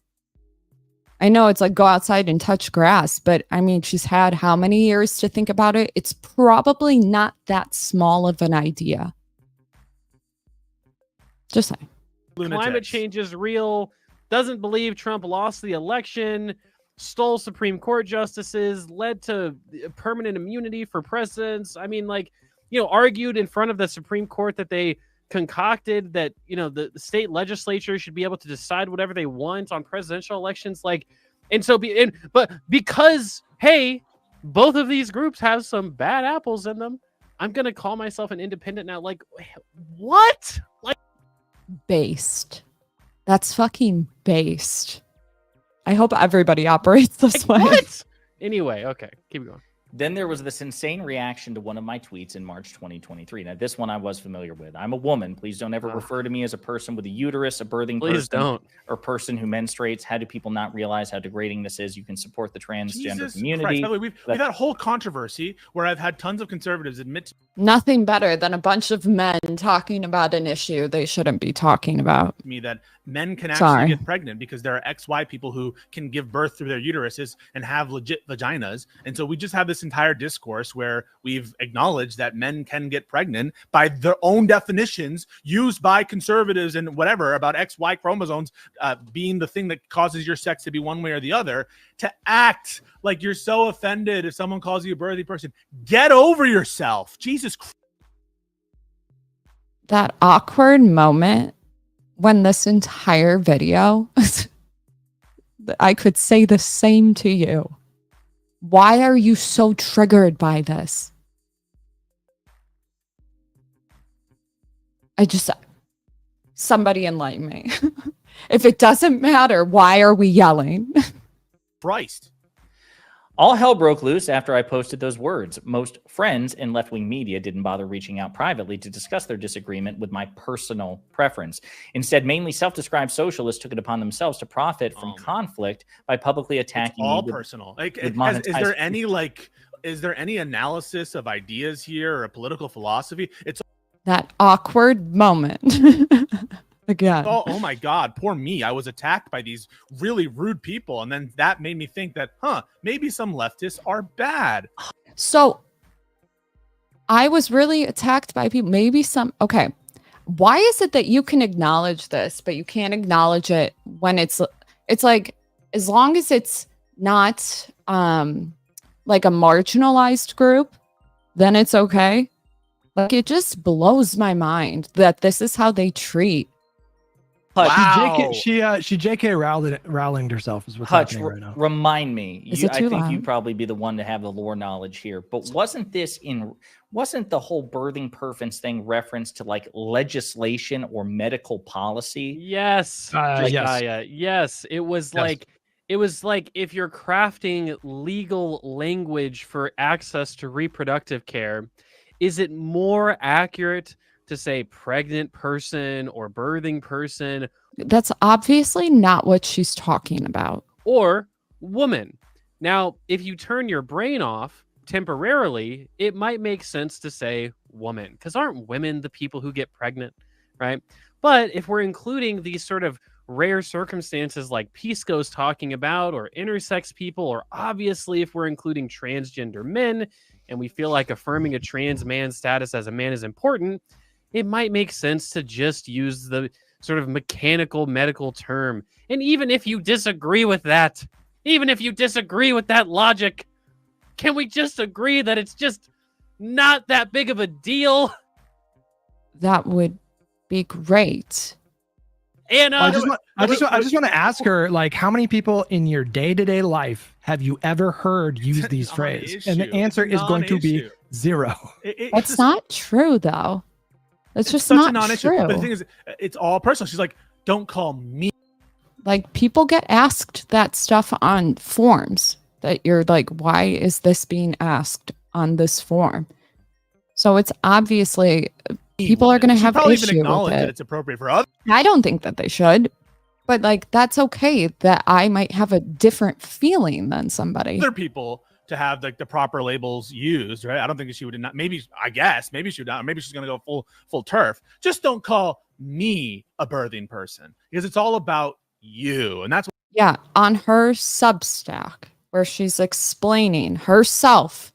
S1: I know it's like go outside and touch grass, but I mean, she's had how many years to think about it? It's probably not that small of an idea. Just saying.
S5: Climate change is real, doesn't believe Trump lost the election, stole Supreme Court justices, led to permanent immunity for presidents. I mean, like, argued in front of the Supreme Court that they concocted that the state legislature should be able to decide whatever they want on presidential elections, but because hey, both of these groups have some bad apples in them, I'm gonna call myself an independent now. Like, what? Like,
S1: based. That's fucking based. I hope everybody operates this way.
S5: What? Anyway, okay, keep going.
S3: Then there was this insane reaction to one of my tweets in March 2023. Now, this one I was familiar with. I'm a woman. Please don't ever refer to me as a person with a uterus, a birthing person, or person who menstruates. How do people not realize how degrading this is? You can support the transgender community.
S4: Christ, we've had whole controversy where I've had tons of conservatives admit
S1: nothing better than a bunch of men talking about an issue they shouldn't be talking about.
S4: Me that men can actually get pregnant because there are XY people who can give birth through their uteruses and have legit vaginas. And so we just have this entire discourse where we've acknowledged that men can get pregnant by their own definitions used by conservatives and whatever about XY chromosomes being the thing that causes your sex to be one way or the other, to act like you're so offended if someone calls you a birthing person. Get over yourself. Jesus Christ.
S1: That awkward moment when this entire video, I could say the same to you. Why are you so triggered by this? Somebody enlighten me. If it doesn't matter, why are we yelling?
S4: Christ.
S3: All hell broke loose after I posted those words. Most friends in left-wing media didn't bother reaching out privately to discuss their disagreement with my personal preference. Instead, mainly self-described socialists took it upon themselves to profit from conflict by publicly attacking
S4: It's all
S3: me.
S4: personal. Is there any analysis of ideas here or a political philosophy? It's
S1: That awkward moment. Again.
S4: oh my God, poor me. I was attacked by these really rude people. And then that made me think that, maybe some leftists are bad.
S1: So I was really attacked by people. Maybe some. Okay. Why is it that you can acknowledge this, but you can't acknowledge it when it's like, as long as it's not like a marginalized group, then it's okay. Like, it just blows my mind that this is how they treat.
S4: Wow.
S2: She JK Rowling'd herself is what's
S3: Hutch,
S2: happening right now.
S3: remind me.
S1: Is it too
S3: I think
S1: loud?
S3: you'd probably be the one to have the lore knowledge here. But wasn't the whole birthing perfence thing reference to like legislation or medical policy?
S5: Yes.
S2: Yes.
S5: Yes. It was like if you're crafting legal language for access to reproductive care, is it more accurate to say pregnant person or birthing person?
S1: That's obviously not what she's talking about.
S5: Or woman. Now, if you turn your brain off temporarily, it might make sense to say woman, because aren't women the people who get pregnant, right? But if we're including these sort of rare circumstances like Pisco's talking about, or intersex people, or obviously if we're including transgender men and we feel like affirming a trans man's status as a man is important, it might make sense to just use the sort of mechanical medical term. And even if you disagree with that, logic, can we just agree that it's just not that big of a deal?
S1: That would be great.
S5: And
S2: I just want to ask her, like, how many people in your day-to-day life have you ever heard use these phrases? And the answer is going to be zero.
S1: That's not true, though. It's just
S4: such
S1: not
S4: a non-issue.
S1: true.
S4: But the thing is, it's all personal. She's like, don't call me.
S1: Like, people get asked that stuff on forms that you're like, why is this being asked on this form? So it's obviously people are going to have
S4: probably
S1: issue
S4: even acknowledge
S1: with
S4: that
S1: it.
S4: it's appropriate for others.
S1: I don't think that they should, but like, that's okay that I might have a different feeling than somebody.
S4: Other people to have like the proper labels used, right? I don't think she would not. Maybe she would not. Or maybe she's going to go full turf. Just don't call me a birthing person, because it's all about you, and that's
S1: Yeah, on her Substack where she's explaining herself.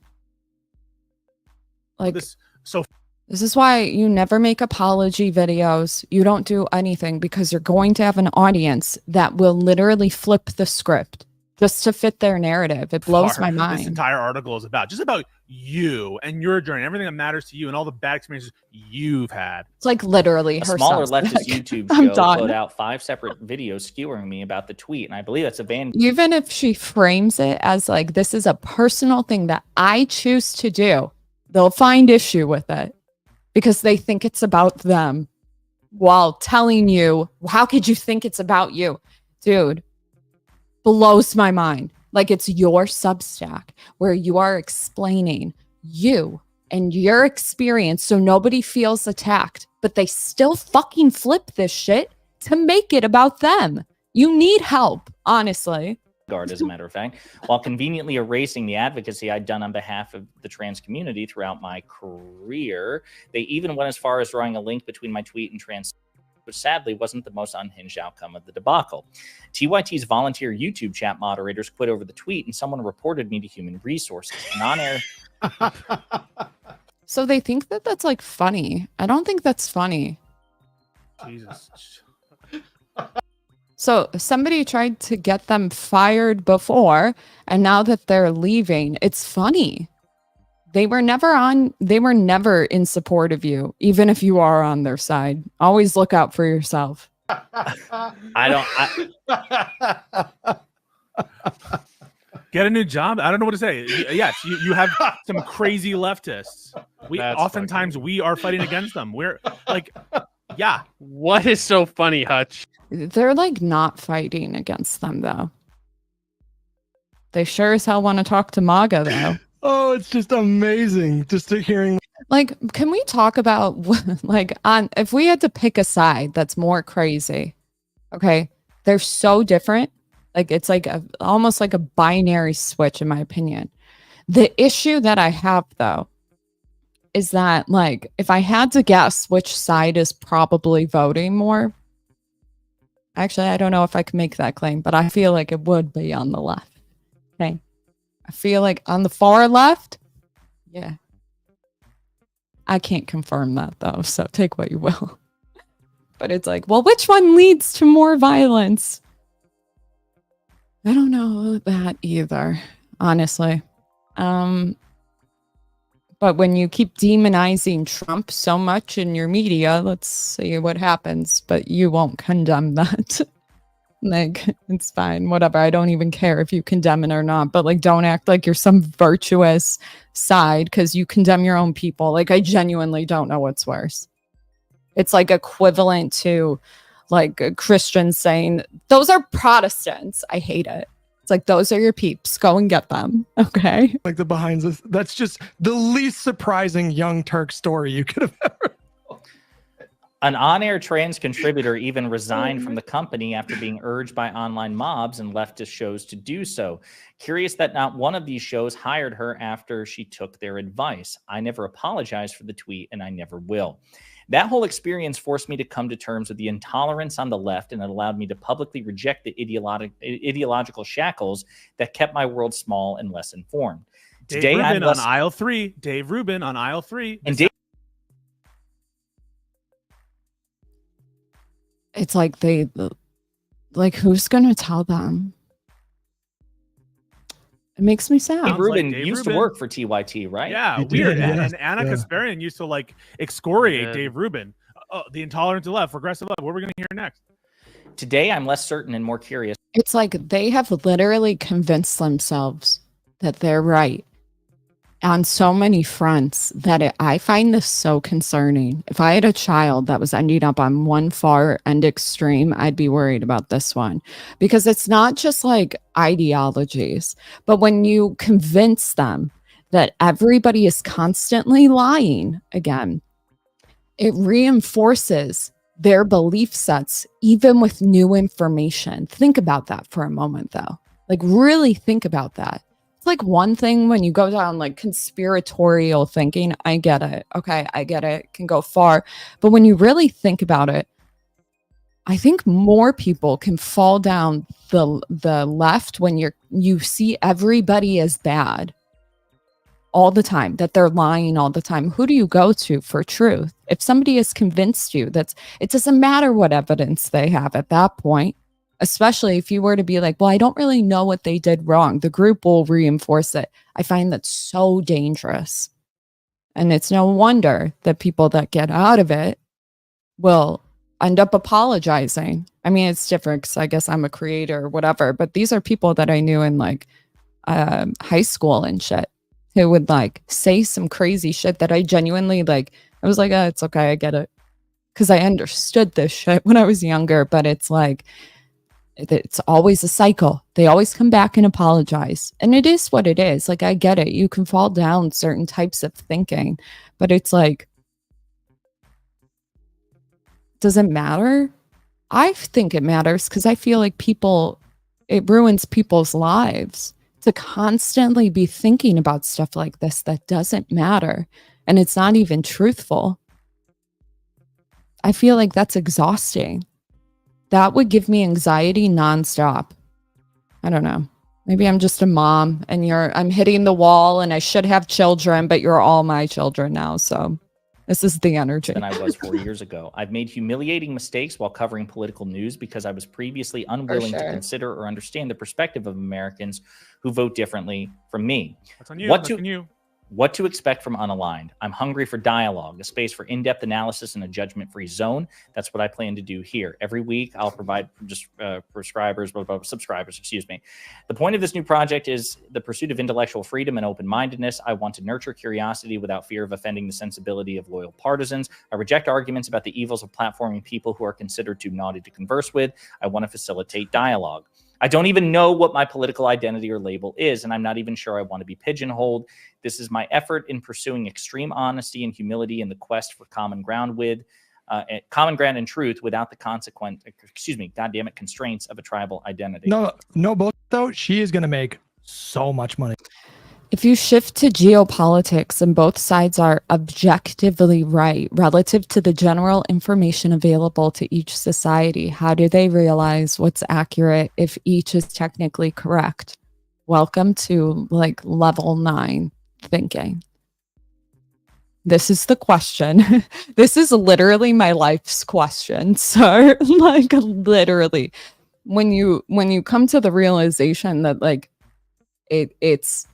S1: Like,
S4: this. So
S1: this is why you never make apology videos. You don't do anything, because you're going to have an audience that will literally flip the script just to fit their narrative. It blows my
S4: This
S1: mind.
S4: entire article is about you and your journey, everything that matters to you, and all the bad experiences you've had.
S1: It's like literally
S3: A
S1: her
S3: smaller
S1: Substack.
S3: leftist YouTube
S1: I'm
S3: show
S1: done.
S3: put out 5 separate videos skewering me about the tweet, and I believe that's a van.
S1: Even if she frames it as like, this is a personal thing that I choose to do, they'll find issue with it because they think it's about them, while telling you, how could you think it's about you? Dude, blows my mind. Like, it's your Substack where you are explaining you and your experience so nobody feels attacked, but they still fucking flip this shit to make it about them. You need help, honestly.
S3: As a matter of fact, while conveniently erasing the advocacy I'd done on behalf of the trans community throughout my career. They even went as far as drawing a link between my tweet and trans, which sadly wasn't the most unhinged outcome of the debacle. TYT's volunteer YouTube chat moderators quit over the tweet, and someone reported me to Human Resources. Non-air.
S1: So they think that that's like funny. I don't think that's funny.
S4: Jesus.
S1: So somebody tried to get them fired before, and now that they're leaving, it's funny. They were never in support of you, even if you are on their side. Always look out for yourself.
S4: Get a new job. I don't know what to say. Yes, you have some crazy leftists. We are fighting against them. We're like, yeah.
S5: What is so funny, Hutch?
S1: They're like not fighting against them, though. They sure as hell want to talk to MAGA, though.
S2: Oh, it's just amazing just to hearing.
S1: Like, can we talk about, like, if we had to pick a side that's more crazy, okay? They're so different. Like, it's like almost like a binary switch, in my opinion. The issue that I have, though, is that, like, if I had to guess which side is probably voting more, actually, I don't know if I can make that claim, but I feel like it would be on the left. Okay. I feel like on the far left, yeah. I can't confirm that, though, so take what you will. But it's like, well, which one leads to more violence? I don't know that either, honestly. But when you keep demonizing Trump so much in your media, let's see what happens. But you won't condemn that. Like, it's fine, whatever. I don't even care if you condemn it or not. But, like, don't act like you're some virtuous side because you condemn your own people. Like, I genuinely don't know what's worse. It's like equivalent to, like, Christians saying, those are Protestants. I hate it. It's like, those are your peeps. Go and get them. Okay.
S2: Like the behind this. That's just the least surprising Young Turk story you could have ever.
S3: An on-air trans contributor even resigned from the company after being urged by online mobs and leftist shows to do so. Curious that not one of these shows hired her after she took their advice. I never apologized for the tweet, and I never will. That whole experience forced me to come to terms with the intolerance on the left, and it allowed me to publicly reject the ideological shackles that kept my world small and less informed.
S4: Dave Rubin on aisle 3. Dave Rubin on aisle 3.
S3: And Dave
S1: It's like like, who's going to tell them? It makes me sad.
S3: Dave Rubin used to work for TYT, right?
S4: Yeah, weird. And Anna Kasparian used to, like, excoriate Dave Rubin. Oh, the intolerant left, progressive left. What are we going to hear next?
S3: Today, I'm less certain and more curious.
S1: It's like they have literally convinced themselves that they're right on so many fronts that I find this so concerning. If I had a child that was ending up on one far end extreme, I'd be worried about this one, because it's not just like ideologies, but when you convince them that everybody is constantly lying again, it reinforces their belief sets, even with new information. Think about that for a moment, though. Like, really think about that. It's like one thing when you go down like conspiratorial thinking. I get it. Okay, I get it. It can go far. But when you really think about it, I think more people can fall down the left when you see everybody as bad all the time, that they're lying all the time. Who do you go to for truth? If somebody has convinced you that it doesn't matter what evidence they have at that point, especially if you were to be like, well, I don't really know what they did wrong, the group will reinforce it. I find that so dangerous. And it's no wonder that people that get out of it will end up apologizing. I mean, it's different because I guess I'm a creator or whatever, but these are people that I knew in like high school and shit, who would like say some crazy shit that I genuinely like. I was like, oh, it's okay, I get it. Because I understood this shit when I was younger, but it's like, it's always a cycle. They always come back and apologize. And it is what it is. Like, I get it. You can fall down certain types of thinking, but it's like, does it matter? I think it matters because I feel like it ruins people's lives to constantly be thinking about stuff like this that doesn't matter. And it's not even truthful. I feel like that's exhausting. That would give me anxiety nonstop. I don't know. Maybe I'm just a mom and I'm hitting the wall and I should have children, but you're all my children now. So this is the energy.
S3: Than I was 4 years ago. I've made humiliating mistakes while covering political news because I was previously unwilling to consider or understand the perspective of Americans who vote differently from me.
S4: That's on you.
S3: What to expect from Unaligned. I'm hungry for dialogue, a space for in-depth analysis and a judgment-free zone. That's what I plan to do here. Every week, I'll provide just subscribers. The point of this new project is the pursuit of intellectual freedom and open-mindedness. I want to nurture curiosity without fear of offending the sensibility of loyal partisans. I reject arguments about the evils of platforming people who are considered too naughty to converse with. I want to facilitate dialogue. I don't even know what my political identity or label is, and I'm not even sure I want to be pigeonholed. This is my effort in pursuing extreme honesty and humility in the quest for common ground and truth without the constraints of a tribal identity.
S2: No, both though. She is going to make so much money.
S1: If you shift to geopolitics and both sides are objectively right relative to the general information available to each society, how do they realize what's accurate if each is technically correct? Welcome to like level 9 thinking. This is the question. This is literally my life's question. So like literally when you come to the realization that like it's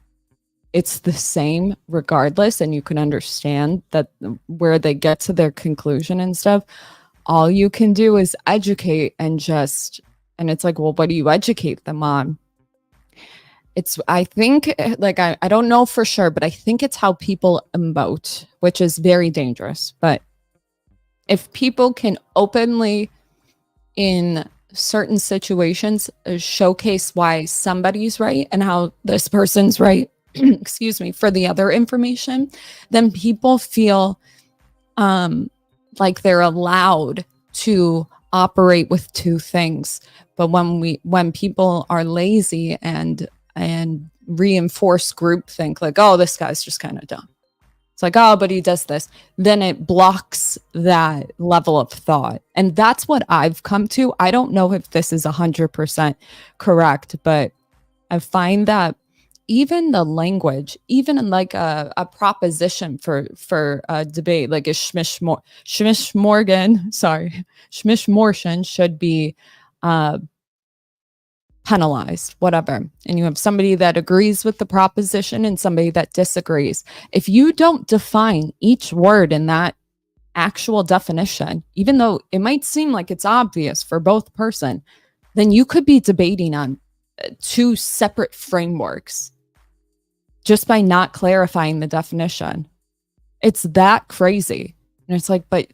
S1: the same regardless, and you can understand that where they get to their conclusion and stuff, all you can do is educate and it's like, well, what do you educate them on? I think like I don't know for sure, but I think it's how people emote, which is very dangerous. But if people can openly in certain situations showcase why somebody's right and how this person's right, excuse me, for the other information, then people feel like they're allowed to operate with two things. But when people are lazy and reinforce groupthink, like, oh, this guy's just kind of dumb. It's like, oh, but he does this. Then it blocks that level of thought. And that's what I've come to. I don't know if this is 100% correct, but I find that even the language, even like a proposition for a debate, like a Schmishmorgan should be penalized, whatever. And you have somebody that agrees with the proposition and somebody that disagrees. If you don't define each word in that actual definition, even though it might seem like it's obvious for both person, then you could be debating on two separate frameworks just by not clarifying the definition. It's that crazy. And it's like, but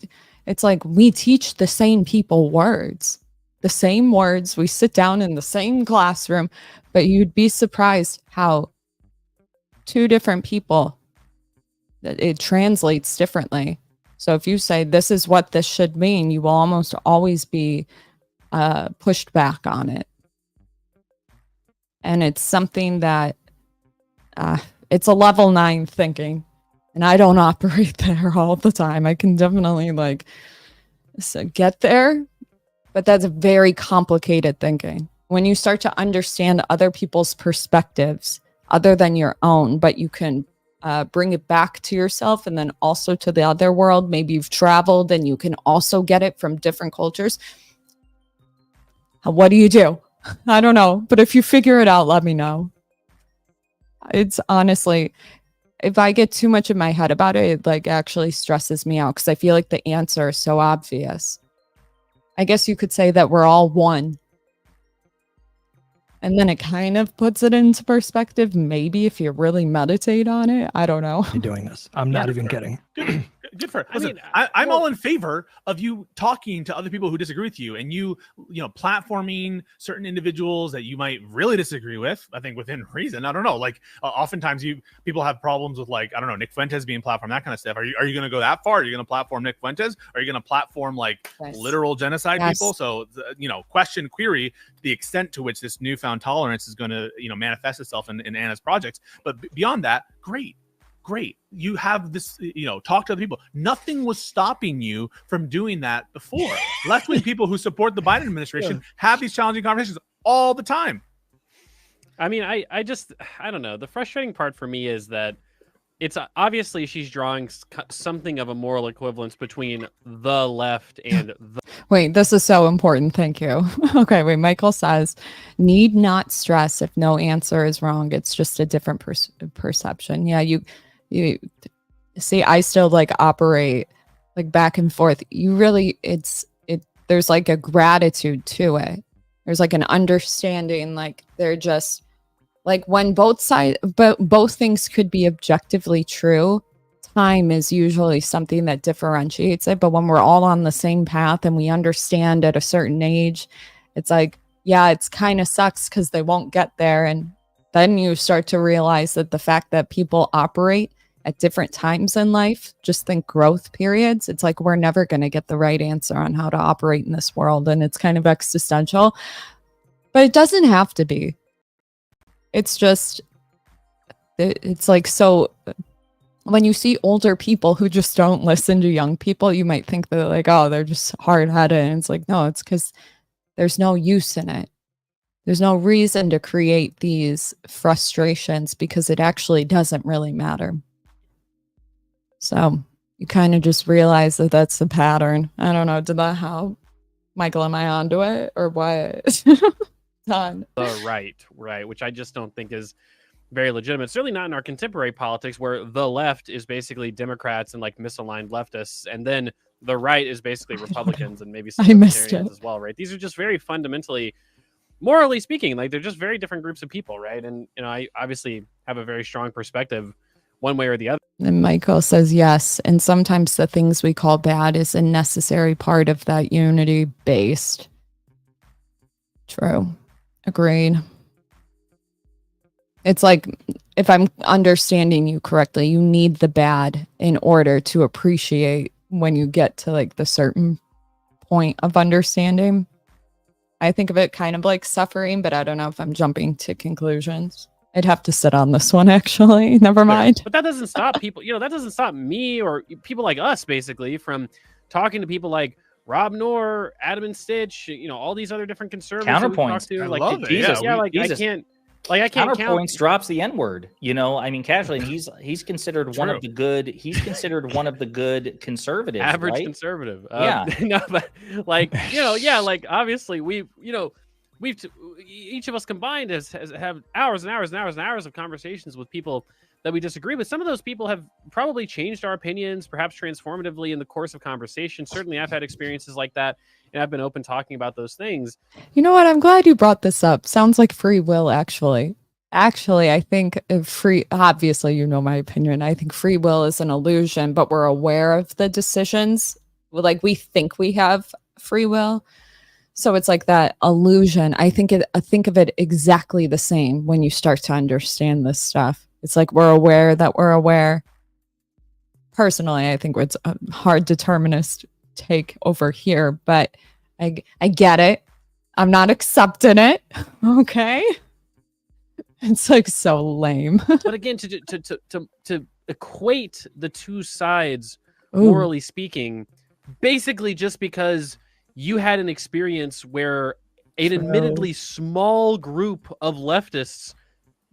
S1: it's like we teach the same people words. The same words, we sit down in the same classroom, but you'd be surprised how two different people, it translates differently. So if you say this is what this should mean, you will almost always be pushed back on it. And it's something that it's a level 9 thinking, and I don't operate there all the time. I can definitely get there, but that's very complicated thinking. When you start to understand other people's perspectives other than your own, but you can bring it back to yourself and then also to the other world. Maybe you've traveled and you can also get it from different cultures. What do you do? I don't know. But if you figure it out, let me know. It's honestly, if I get too much in my head about it, it actually stresses me out because I feel like the answer is so obvious. I guess you could say that we're all one. And then it kind of puts it into perspective. Maybe if you really meditate on it, I don't know.
S2: You're doing this. I'm not even kidding.
S4: Good for it. Listen, I'm all in favor of you talking to other people who disagree with you and you platforming certain individuals that you might really disagree with. I think within reason. I don't know. Oftentimes people have problems with Nick Fuentes being platformed, that kind of stuff. Are you going to go that far? Are you going to platform Nick Fuentes? Are you going to platform literal genocide people? So query the extent to which this newfound tolerance is going to manifest itself in Anna's projects. But beyond that, great. You have this, talk to other people. Nothing was stopping you from doing that before. Left-wing people who support the Biden administration have these challenging conversations all the time.
S5: I mean, I don't know. The frustrating part for me is that it's obviously she's drawing something of a moral equivalence between the left and the...
S1: Wait, this is so important. Thank you. Okay, wait. Michael says, need not stress if no answer is wrong. It's just a different perception. Yeah, you see, I still operate back and forth. You really, there's a gratitude to it. There's an understanding, they're just when both things could be objectively true. Time is usually something that differentiates it. But when we're all on the same path and we understand at a certain age, it's yeah, it's kind of sucks because they won't get there. And then you start to realize that the fact that people operate at different times in life, just think growth periods, it's like we're never going to get the right answer on how to operate in this world. And it's kind of existential, but it doesn't have to be. It's just, it's like, so when you see older people who just don't listen to young people, you might think that like, oh, they're just hard-headed. And it's like, no, it's because there's no use in it. There's no reason to create these frustrations because it actually doesn't really matter. So you kind of just realize that that's the pattern. I don't know. Did that help? Michael, am I onto it or what? Done.
S5: Right. Which I just don't think is very legitimate. Certainly not in our contemporary politics, where the left is basically Democrats and like misaligned leftists, and then the right is basically Republicans and maybe some libertarians as well, right? These are just very fundamentally, morally speaking, like they're just very different groups of people, right? And I obviously have a very strong perspective one way or the other.
S1: And Michael says yes, and sometimes the things we call bad is a necessary part of that unity based. True. Agreed. It's like, if I'm understanding you correctly, you need the bad in order to appreciate when you get to like the certain point of understanding. I think of it kind of like suffering, but I don't know if I'm jumping to conclusions. I'd have to sit on this one, actually. Never mind.
S5: But that doesn't stop people, that doesn't stop me or people like us, basically, from talking to people like Rob Knorr, Adam and Stitch, all these other different conservatives.
S3: Counterpoints.
S5: To,
S4: I
S5: like,
S4: love it.
S5: Jesus,
S4: Yeah,
S5: I can't. Like I can't
S3: Counterpoints
S5: count.
S3: drops the N-word, I mean, casually, and he's considered one of the good. He's considered one of the good conservatives,
S5: Average
S3: right?
S5: conservative.
S3: Yeah.
S5: No, but like like obviously we've each of us combined has have hours and hours and hours and hours of conversations with people that we disagree with. Some of those people have probably changed our opinions, perhaps transformatively in the course of conversation. Certainly, I've had experiences like that, and I've been open talking about those things.
S1: You know what? I'm glad you brought this up. Sounds like free will, actually. Actually, I think obviously, my opinion. I think free will is an illusion, but we're aware of the decisions. Like, we think we have free will. So it's like that illusion. I think of it exactly the same when you start to understand this stuff. It's like we're aware that we're aware. Personally, I think it's a hard determinist take over here, but I get it. I'm not accepting it. Okay. It's like so lame.
S5: But again, to equate the two sides, morally speaking, basically just because you had an experience where an admittedly small group of leftists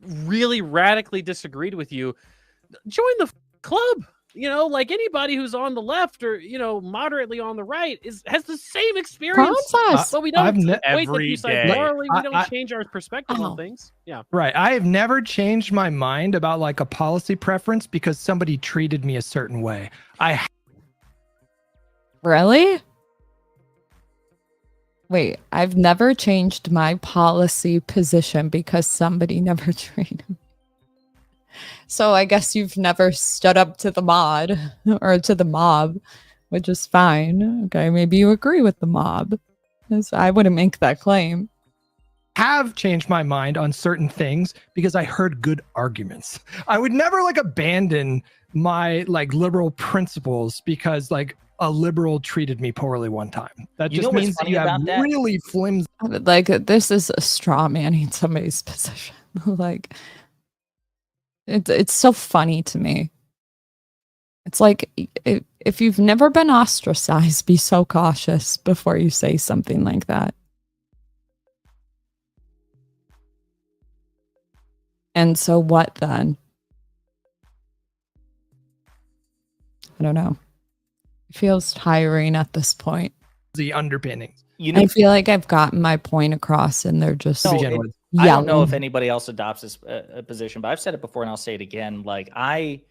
S5: really radically disagreed with you, join the club. Like anybody who's on the left or moderately on the right has the same experience. But we don't equate the two sides morally. We don't change our perspective on things. Yeah,
S2: right. I have never changed my mind about like a policy preference because somebody treated me a certain way.
S1: Really? Wait, I've never changed my policy position because somebody never treated me. So I guess you've never stood up to the mod or to the mob, which is fine. Okay, maybe you agree with the mob. I wouldn't make that claim.
S2: Have changed my mind on certain things because I heard good arguments. I would never like abandon my like liberal principles because like a liberal treated me poorly one time. That just means that you have really flimsy.
S1: Like, this is a straw manning somebody's position. Like, it's so funny to me. It's like, if you've never been ostracized, be so cautious before you say something like that. And so what then? I don't know. It feels tiring at this point.
S2: The underpinnings.
S1: I feel like I've gotten my point across and they're just
S3: I don't know if anybody else adopts this position, but I've said it before and I'll say it again. Like I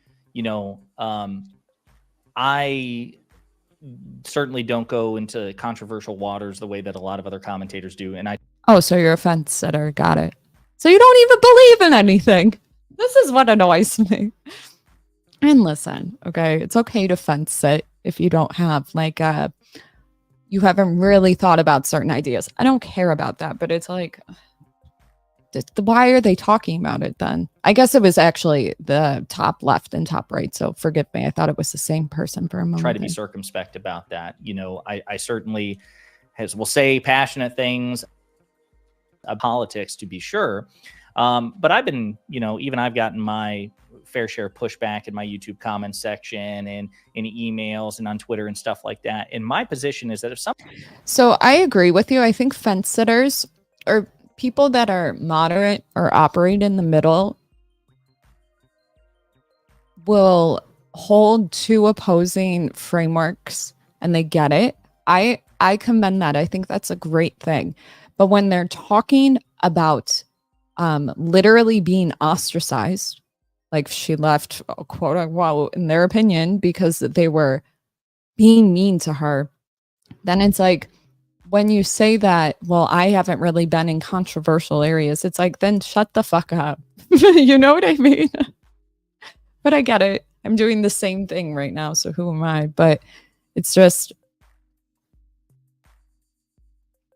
S3: certainly don't go into controversial waters the way that a lot of other commentators do. And
S1: so you're a fence sitter. Got it. So you don't even believe in anything. This is what annoys me. And listen, okay, it's okay to fence sit if you don't have like you haven't really thought about certain ideas. I don't care about that, but it's like, why are they talking about it then? I guess it was actually the top left and top right. So forgive me. I thought it was the same person for a moment.
S3: Try to be circumspect about that. You know, I certainly will say passionate things about politics, to be sure. But I've been, you know, even I've gotten my fair share of pushback in my YouTube comment section and in emails and on Twitter and stuff like that. And my position is that if some...
S1: So I agree with you. I think fence sitters or people that are moderate or operate in the middle will hold two opposing frameworks and they get it. I commend that. I think that's a great thing. But when they're talking about literally being ostracized, like she left, quote unquote, in their opinion, because they were being mean to her, then it's like, when you say that, well, I haven't really been in controversial areas, it's like, then shut the fuck up. You know what I mean? But I get it. I'm doing the same thing right now, so who am I? But it's just,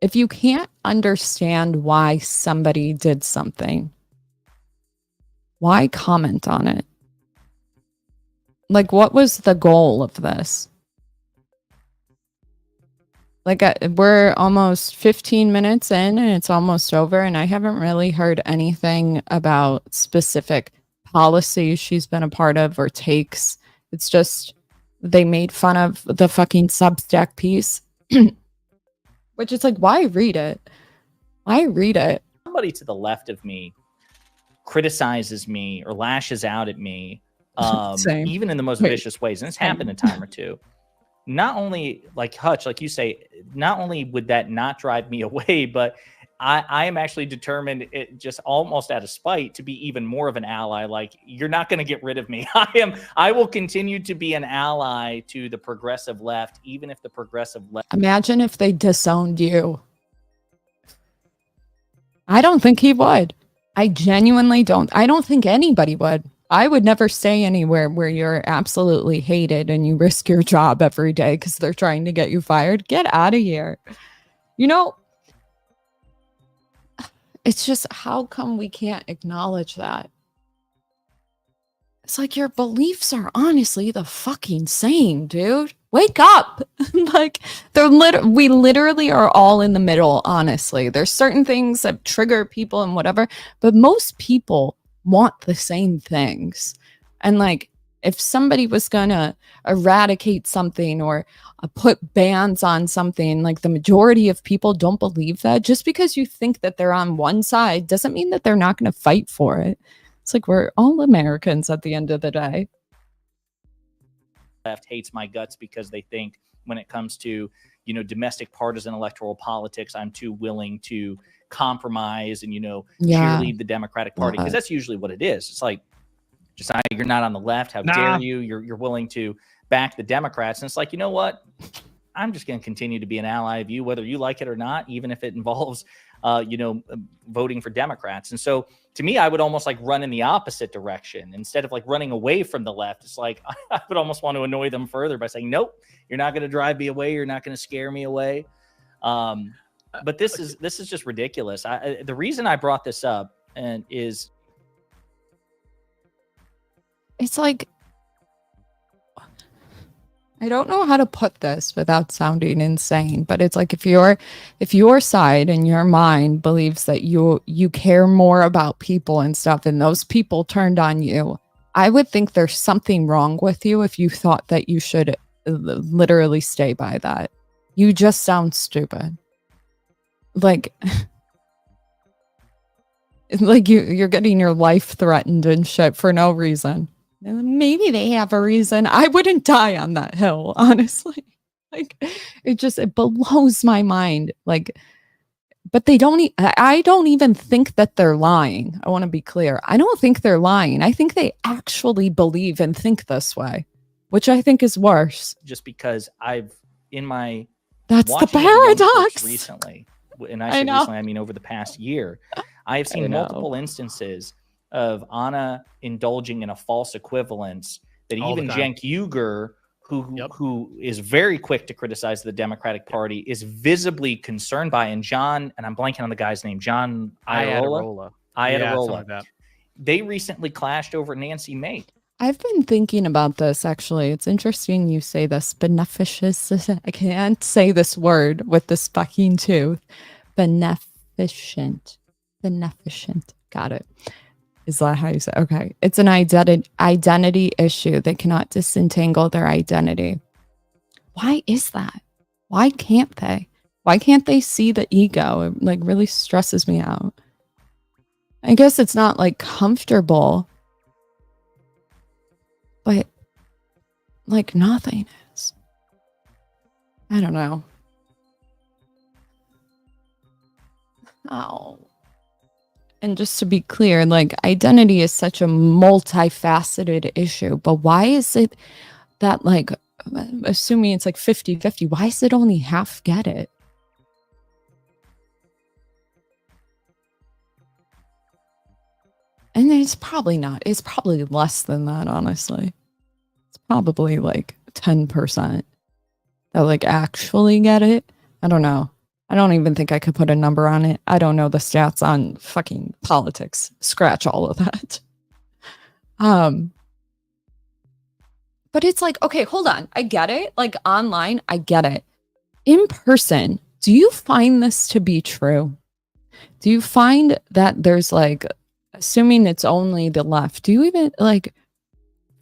S1: if you can't understand why somebody did something, why comment on it? Like, what was the goal of this? Like, we're almost 15 minutes in and it's almost over, and I haven't really heard anything about specific policies she's been a part of or takes. It's just, they made fun of the fucking Substack piece, which is like, why read it? Why read it?
S3: Somebody to the left of me criticizes me or lashes out at me, even in the most vicious ways, and it's happened a time or two. Not only, like Hutch, like you say, not only would that not drive me away, but I am actually determined, just almost out of spite, to be even more of an ally. Like, you're not going to get rid of me. I will continue to be an ally to the progressive left, even if the progressive left.
S1: Imagine if they disowned you. I don't think he would. I genuinely don't. I don't think anybody would. I would never stay anywhere where you're absolutely hated and you risk your job every day because they're trying to get you fired. Get out of here. You know, it's just, how come we can't acknowledge that? It's like, your beliefs are honestly the fucking same, dude. Wake up. Like, we literally are all in the middle, honestly. There's certain things that trigger people and whatever, but most people want the same things. And like, if somebody was gonna eradicate something or put bans on something, like, the majority of people don't believe that. Just because you think that they're on one side doesn't mean that they're not going to fight for it. It's like, we're all Americans at the end of the day.
S3: Left hates my guts because they think when it comes to, you know, domestic partisan electoral politics, I'm too willing to compromise and, you know, cheerlead the Democratic Party, because that's usually what it is. It's like, Josiah, you're not on the left. How dare you? You're willing to back the Democrats. And it's like, you know what? I'm just going to continue to be an ally of you, whether you like it or not, even if it involves, you know, voting for Democrats. And so to me, I would almost like run in the opposite direction. Instead of like running away from the left, it's like, I would almost want to annoy them further by saying, nope, you're not going to drive me away. You're not going to scare me away. But this is just ridiculous. The reason I brought this up is,
S1: it's like, I don't know how to put this without sounding insane, but it's like, if your side and your mind believes that you care more about people and stuff, and those people turned on you, I would think there's something wrong with you if you thought that you should literally stay by that. You just sound stupid. Like, like you're getting your life threatened and shit for no reason. Maybe they have a reason. I wouldn't die on that hill, honestly. Like, it blows my mind. Like, but I don't even think that they're lying. I want to be clear. I don't think they're lying. I think they actually believe and think this way, which I think is worse.
S3: Just because that's
S1: the paradox.
S3: Recently, and I say recently, I mean over the past year, I have seen multiple instances of Anna indulging in a false equivalence that even Cenk Uygur, who is very quick to criticize the Democratic Party, is visibly concerned by, and John, and I'm blanking on the guy's name, John Iadarola.
S4: Yeah, something like that.
S3: They recently clashed over Nancy Mace.
S1: I've been thinking about this, actually. It's interesting you say this. Beneficent. I can't say this word with this fucking tooth. Beneficent. Beneficent. Got it. Is that how you say it? Okay. It's an identity issue. They cannot disentangle their identity. Why is that? Why can't they? Why can't they see the ego? It like really stresses me out. I guess it's not like comfortable, but like nothing is. I don't know. Oh. And just to be clear, like identity is such a multifaceted issue, but why is it that like, assuming it's like 50-50, why is it only half get it? And it's probably not. It's probably less than that, honestly. It's probably like 10% that like actually get it. I don't know. I don't even think I could put a number on it. I don't know the stats on fucking politics. Scratch all of that. But it's like, okay, hold on. I get it. Like online, I get it. In person, do you find this to be true? Do you find that there's like, assuming it's only the left, do you even like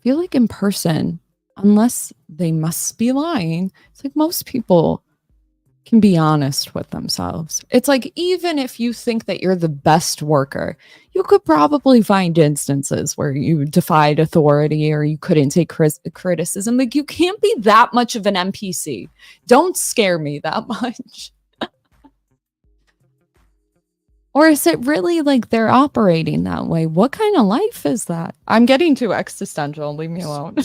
S1: feel like in person, unless they must be lying, it's like most people can be honest with themselves. It's like, even if you think that you're the best worker, you could probably find instances where you defied authority or you couldn't take criticism. Like, you can't be that much of an NPC. Don't scare me that much. Or is it really like they're operating that way? What kind of life is that? I'm getting too existential. Leave me alone.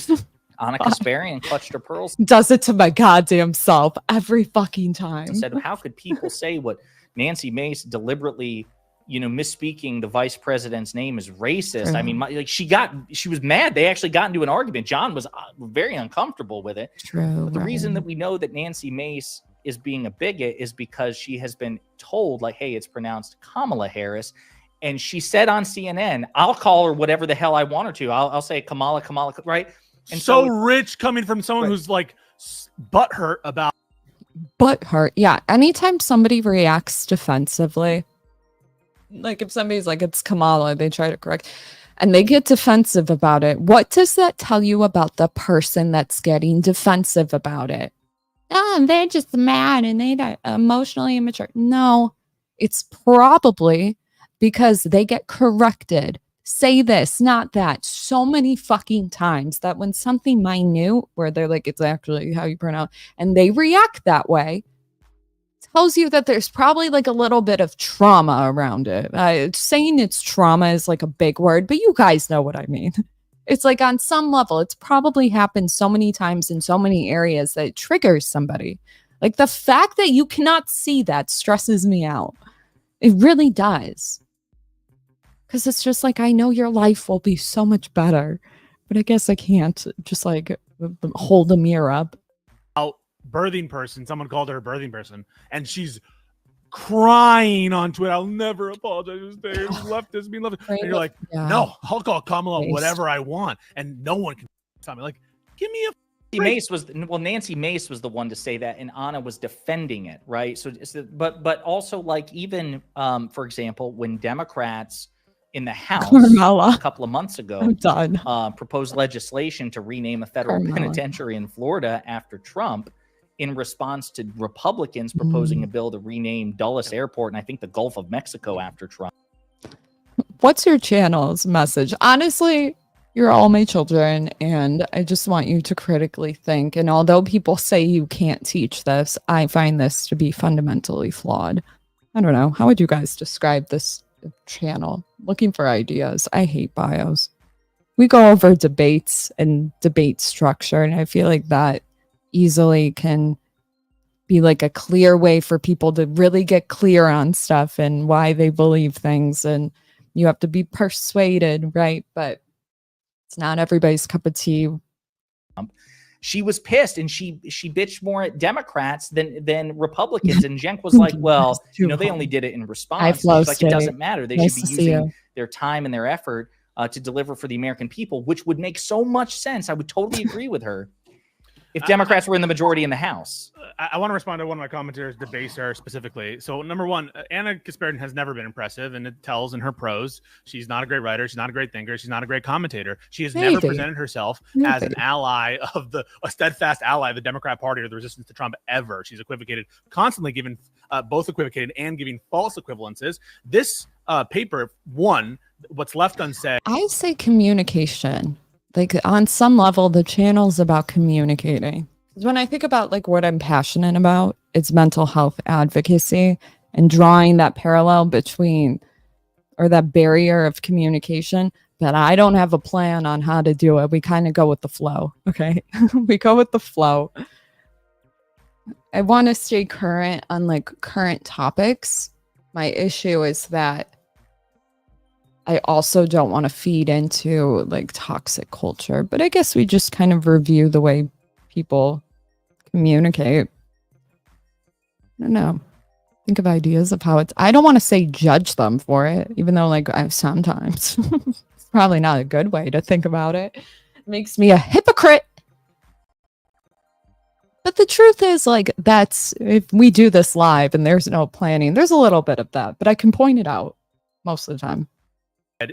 S3: Anna Kasparian clutched her pearls.
S1: Does it to my goddamn self every fucking time.
S3: Said, how could people say what Nancy Mace deliberately, misspeaking the vice president's name is racist?
S1: True.
S3: I mean, she was mad. They actually got into an argument. John was very uncomfortable with it.
S1: True.
S3: But the reason that we know that Nancy Mace is being a bigot is because she has been told, like, hey, it's pronounced Kamala Harris. And she said on CNN, I'll call her whatever the hell I want her to. I'll say Kamala, right? And
S4: so rich coming from someone who's like butthurt about.
S1: Butthurt, yeah. Anytime somebody reacts defensively, like if somebody's like, it's Kamala, they try to correct, and they get defensive about it, what does that tell you about the person that's getting defensive about it? Oh, they're just mad and they're emotionally immature. No, it's probably because they get corrected. Say this, not that, so many fucking times that when something minute, where they're like, it's actually how you pronounce, and they react that way, tells you that there's probably like a little bit of trauma around it. Saying it's trauma is like a big word, but you guys know what I mean. It's like on some level, it's probably happened so many times in so many areas that it triggers somebody. Like the fact that you cannot see that stresses me out. It really does. Because it's just like, I know your life will be so much better, but I guess I can't just like hold a mirror up.
S4: Birthing person, someone called her a birthing person, and she's crying on Twitter. I'll never apologize. Being leftist. And you're like, no, I'll call Kamala whatever I want, and no one can tell me. Like, give me a.
S3: Nancy Mace was the one to say that, and Anna was defending it, right? But also, like, even for example, when Democrats in the House a couple of months ago proposed legislation to rename a federal penitentiary in Florida after Trump, in response to Republicans proposing a bill to rename Dulles Airport and I think the Gulf of Mexico after Trump.
S1: What's your channel's message? Honestly, you're all my children, and I just want you to critically think. And although people say you can't teach this, I find this to be fundamentally flawed. I don't know. How would you guys describe this channel? Looking for ideas. I hate bios. We go over debates and debate structure, and I feel like that easily can be like a clear way for people to really get clear on stuff and why they believe things, and you have to be persuaded, right? But it's not everybody's cup of tea.
S3: she was pissed, and she bitched more at Democrats than Republicans. And Cenk was like, well, they only did it in response. She's like, it doesn't matter. They should be using their time and their effort to deliver for the American people, which would make so much sense. I would totally agree with her if Democrats were in the majority in the House.
S4: I want to respond to one of my commentators, Debaser specifically. So number one, Anna Kasparian has never been impressive, and it tells in her prose. She's not a great writer. She's not a great thinker. She's not a great commentator. She has never presented herself as an ally of a steadfast ally of the Democrat Party or the resistance to Trump ever. She's equivocated, constantly giving both equivocated and giving false equivalences. This paper, what's left unsaid.
S1: I say communication. Like on some level, the channel's about communicating. When I think about like what I'm passionate about, it's mental health advocacy and drawing that parallel between, or that barrier of communication. But I don't have a plan on how to do it. We kind of go with the flow. Okay. We go with the flow. I want to stay current on like current topics. My issue is that I also don't want to feed into like toxic culture, but I guess we just kind of review the way people communicate. I don't know. Think of ideas of how I don't want to say judge them for it, even though like I sometimes it's probably not a good way to think about it. It makes me a hypocrite. But the truth is like that's if we do this live and there's no planning, there's a little bit of that, but I can point it out most of the time.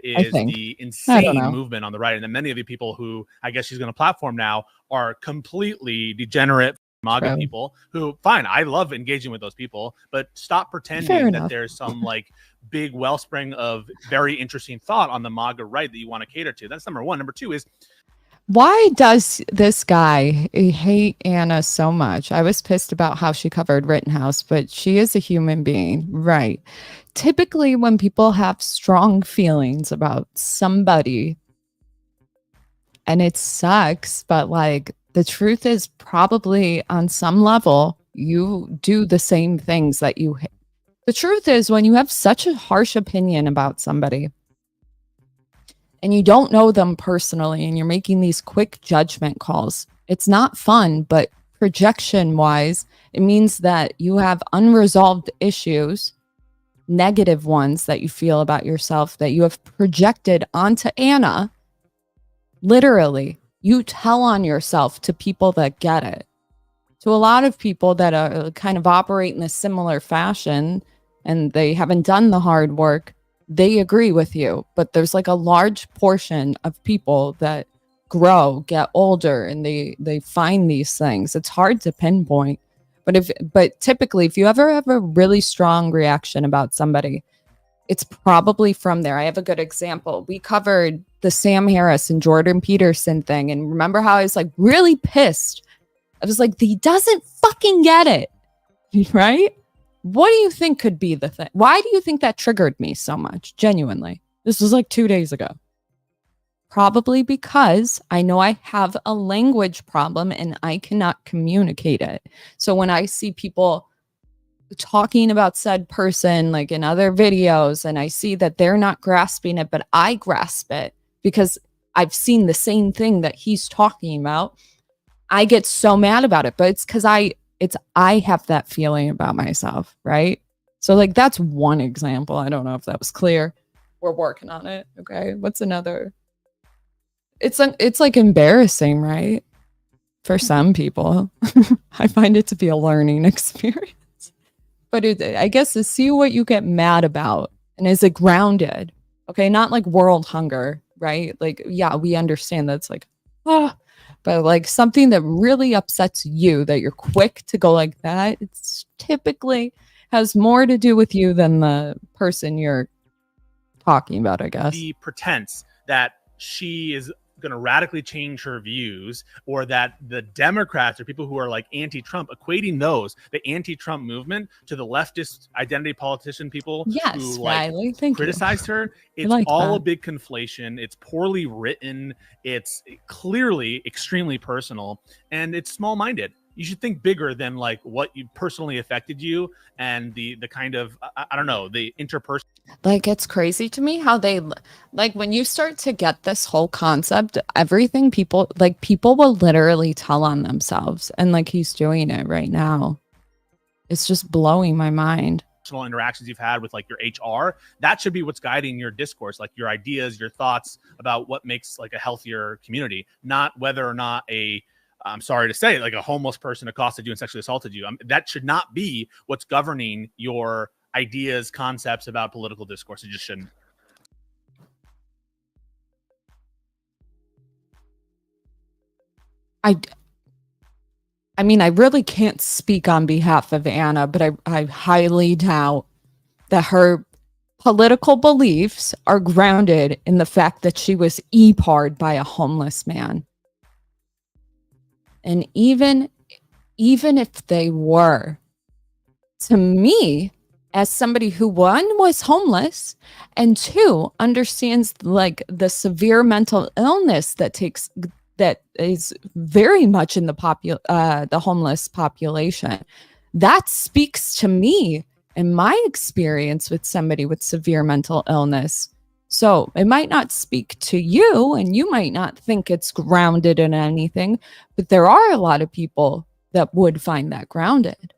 S4: Is the insane movement on the right, and then many of the people who I guess she's going to platform now are completely degenerate MAGA people who, fine, I love engaging with those people, but stop pretending that there's some like big wellspring of very interesting thought on the MAGA right that you want to cater to. That's number one. Number two is,
S1: why does this guy hate Anna so much? I was pissed about how she covered Rittenhouse, but she is a human being, right? Typically, when people have strong feelings about somebody, and it sucks, but like the truth is probably on some level, you do the same things that you hate. The truth is when you have such a harsh opinion about somebody, and you don't know them personally and you're making these quick judgment calls, it's not fun, but projection wise, it means that you have unresolved issues, negative ones that you feel about yourself that you have projected onto Anna. Literally, you tell on yourself to people that get it. To a lot of people that are kind of operate in a similar fashion and they haven't done the hard work, they agree with you, but there's like a large portion of people that grow, get older, and they find these things. It's hard to pinpoint, but typically, if you ever have a really strong reaction about somebody, it's probably from there. I have a good example. We covered the Sam Harris and Jordan Peterson thing, and remember how I was like really pissed? I was like, he doesn't fucking get it, right? What do you think could be the thing? Why do you think that triggered me so much? Genuinely. This was like 2 days ago. Probably because I know I have a language problem and I cannot communicate it. So when I see people talking about said person, like in other videos, and I see that they're not grasping it, but I grasp it because I've seen the same thing that he's talking about, I get so mad about it. But it's because I have that feeling about myself, right? So like that's one example. I don't know if that was clear. We're working on it. Okay. What's another? It's like embarrassing, right? For some people. I find it to be a learning experience. But I guess to see what you get mad about and is it grounded? Okay, not like world hunger, right? Like, yeah, we understand that's like, but like something that really upsets you that you're quick to go like that, it's typically has more to do with you than the person you're talking about, I guess.
S4: The pretense that she is going to radically change her views, or that the Democrats or people who are like anti-Trump, equating the anti-Trump movement to the leftist identity politician people who like criticized her. It's like all a big conflation. It's poorly written. It's clearly extremely personal, and it's small-minded. you should think bigger than like what you personally affected you and the kind of I don't know, the interpersonal.
S1: Like, it's crazy to me how they, like, when you start to get this whole concept, everything people will literally tell on themselves, and like he's doing it right now. It's just blowing my mind.
S4: Interactions you've had with like your HR, that should be what's guiding your discourse, like your ideas, your thoughts about what makes like a healthier community, not whether or not I'm sorry to say, like a homeless person accosted you and sexually assaulted you. That should not be what's governing your ideas, concepts about political discourse. It just shouldn't.
S1: I mean, I really can't speak on behalf of Anna, but I highly doubt that her political beliefs are grounded in the fact that she was EPAR'd by a homeless man. And even if they were, to me, as somebody who, one, was homeless, and two, understands like the severe mental illness that is very much in the homeless population, that speaks to me and my experience with somebody with severe mental illness. So it might not speak to you, and you might not think it's grounded in anything, but there are a lot of people that would find that grounded.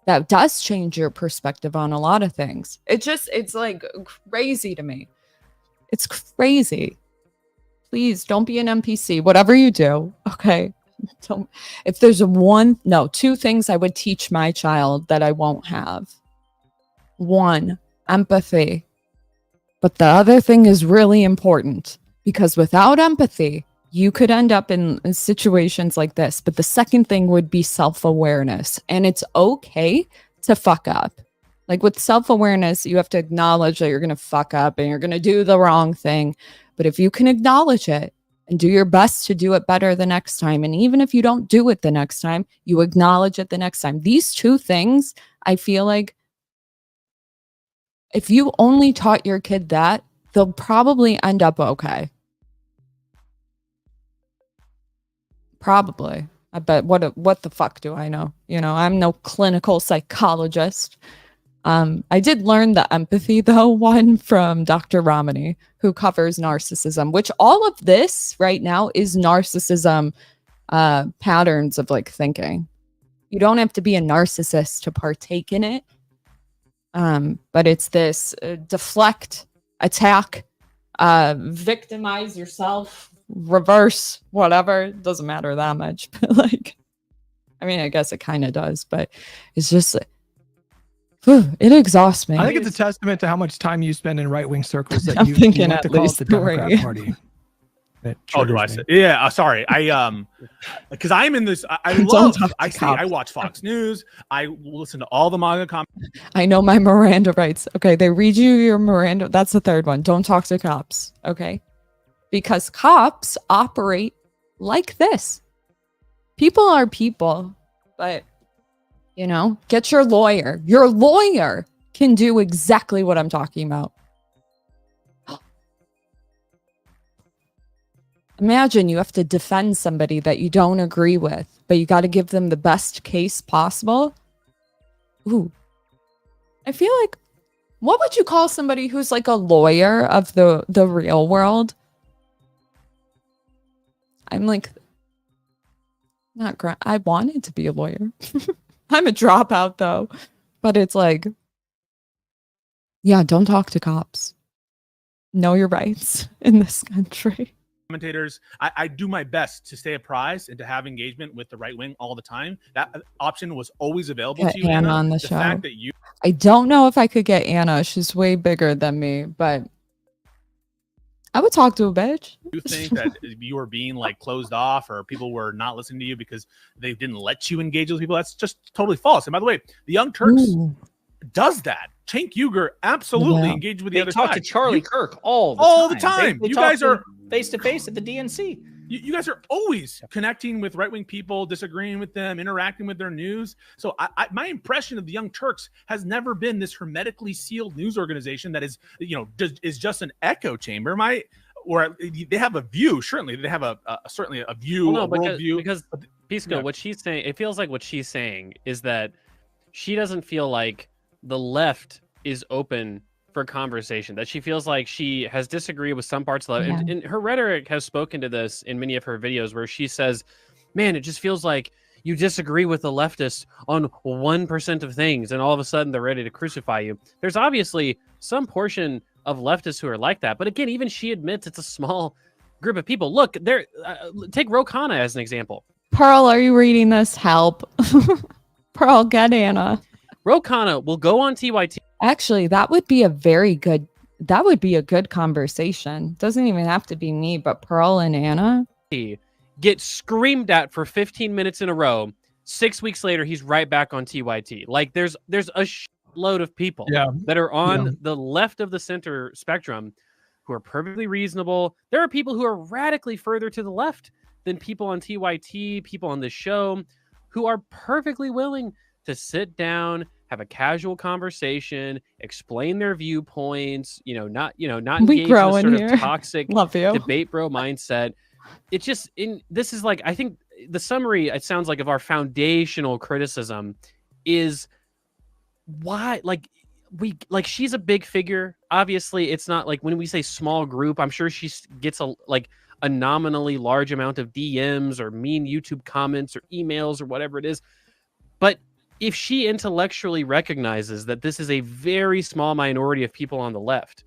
S1: That does change your perspective on a lot of things. It's like crazy to me. It's crazy. Please don't be an NPC, whatever you do. Okay. If there's two things I would teach my child that I won't have. One, empathy. But the other thing is really important, because without empathy, you could end up in situations like this. But the second thing would be self-awareness. And it's okay to fuck up. Like with self-awareness, you have to acknowledge that you're going to fuck up and you're going to do the wrong thing. But if you can acknowledge it and do your best to do it better the next time, and even if you don't do it the next time, you acknowledge it the next time. These two things, I feel like if you only taught your kid that, they'll probably end up okay. Probably. I bet. What the fuck do I know? You know, I'm no clinical psychologist. I did learn the empathy, though, one from Dr. Ramani, who covers narcissism, which all of this right now is narcissism patterns of like thinking. You don't have to be a narcissist to partake in it. But it's this deflect, attack, victimize yourself, reverse, whatever. It doesn't matter that much. But like, I mean, I guess it kind of does, but it's just it exhausts me.
S2: I think it's a testament to how much time you spend in right-wing circles that
S1: I'm
S2: you
S1: thinking
S2: like
S1: at
S2: to call it
S1: least
S2: the Democrat
S1: three.
S2: Party.
S4: Oh, do I say? Yeah, sorry. Because I'm in this. I watch Fox News. I listen to all the manga comments.
S1: I know my Miranda rights. Okay, they read you your Miranda. That's the third one. Don't talk to cops. Okay, because cops operate like this. People are people, but you know, get your lawyer. Your lawyer can do exactly what I'm talking about. Imagine you have to defend somebody that you don't agree with, but you got to give them the best case possible. Ooh. I feel like, what would you call somebody who's like a lawyer of the real world? I'm like, I wanted to be a lawyer. I'm a dropout though, but it's like, yeah, don't talk to cops. Know your rights in this country.
S4: Commentators, I do my best to stay apprised and to have engagement with the right wing all the time. That option was always available
S1: Get
S4: to you,
S1: Anna
S4: Anna.
S1: on the
S4: The
S1: show.
S4: fact that you
S1: I don't know if I could get Anna. She's way bigger than me, but I would talk to a bitch.
S4: you think that you were being like closed off or people were not listening to you because they didn't let you engage with people, that's just totally false. And by the way, the Young Turks does that. Cenk Uygur absolutely engaged with the other
S3: talk
S4: side.
S3: to Charlie Kirk all the time.
S4: You guys are
S3: face to face at the DNC.
S4: You guys are always connecting with right-wing people, disagreeing with them, interacting with their news. So my impression of the Young Turks has never been this hermetically sealed news organization that is, is just an echo chamber. Or they have a view. Certainly, they have certainly a view,
S5: Well, no,
S4: a worldview.
S5: because Pisco, what she's saying, it feels like what she's saying is that she doesn't feel like the left is open for conversation, that she feels like she has disagreed with some parts of the left. And her rhetoric has spoken to this in many of her videos where she says, man, it just feels like you disagree with the leftists on 1% of things and all of a sudden they're ready to crucify you. There's obviously some portion of leftists who are like that. But again, even she admits it's a small group of people. Look, there. Take Ro Khanna as an example.
S1: Pearl, are you reading this? Help. Pearl, get Anna.
S5: Ro Khanna will go on TYT.
S1: Actually, that would be a good conversation. Doesn't even have to be me, but Pearl and Anna.
S5: Get screamed at for 15 minutes in a row. 6 weeks later, he's right back on TYT. Like there's a load of people that are on the left of the center spectrum who are perfectly reasonable. There are people who are radically further to the left than people on TYT, people on this show, who are perfectly willing to sit down, have a casual conversation, explain their viewpoints, not engage in a sort of toxic debate bro mindset. It's just this is like, I think the summary, it sounds like, of our foundational criticism is why, she's a big figure. Obviously, it's not like when we say small group, I'm sure she gets a nominally large amount of DMs or mean YouTube comments or emails or whatever it is. But if she intellectually recognizes that this is a very small minority of people on the left,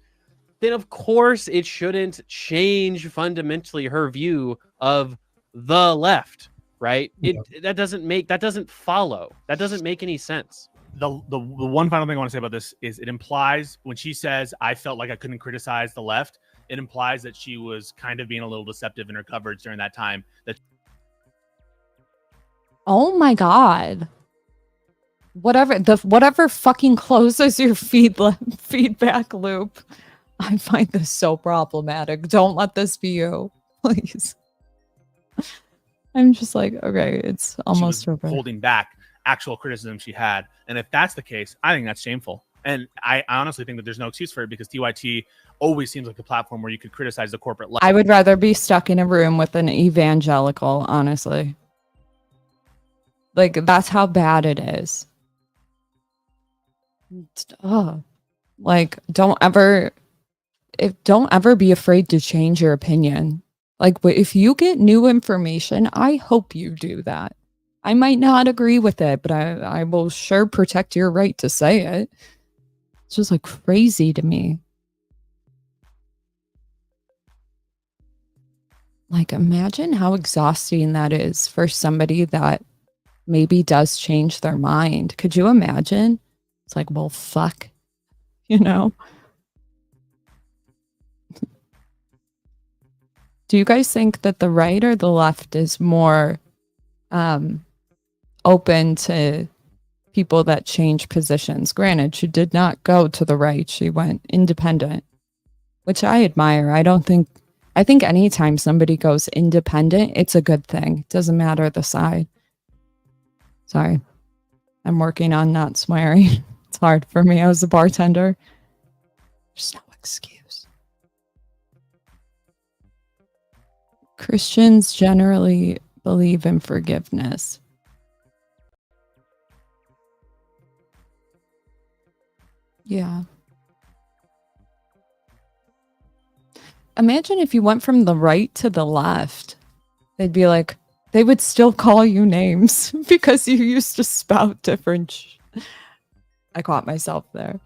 S5: then of course it shouldn't change fundamentally her view of the left, right? That doesn't follow. That doesn't make any sense.
S4: The one final thing I want to say about this is it implies when she says, I felt like I couldn't criticize the left, it implies that she was kind of being a little deceptive in her coverage during that time.
S1: Oh my God. Whatever fucking closes your feedback loop. I find this so problematic. Don't let this be you, please. I'm just like, okay, it's almost over.
S4: Holding back actual criticism she had. And if that's the case, I think that's shameful. And I honestly think that there's no excuse for it because TYT always seems like a platform where you could criticize the corporate left.
S1: I would rather be stuck in a room with an evangelical, honestly. Like, that's how bad it is. Like, don't ever be afraid to change your opinion. Like, if you get new information, I hope you do that. I might not agree with it, but I will sure protect your right to say it. It's just like crazy to me. Like, imagine how exhausting that is for somebody that maybe does change their mind. Could you imagine? It's like, well, fuck, Do you guys think that the right or the left is more open to people that change positions? Granted, she did not go to the right. She went independent, which I admire. I think anytime somebody goes independent, it's a good thing. It doesn't matter the side. Sorry. I'm working on not swearing. It's hard for me as a bartender. There's no excuse. Christians generally believe in forgiveness. Yeah. Imagine if you went from the right to the left. They'd be like, they would still call you names because you used to spout different I caught myself there.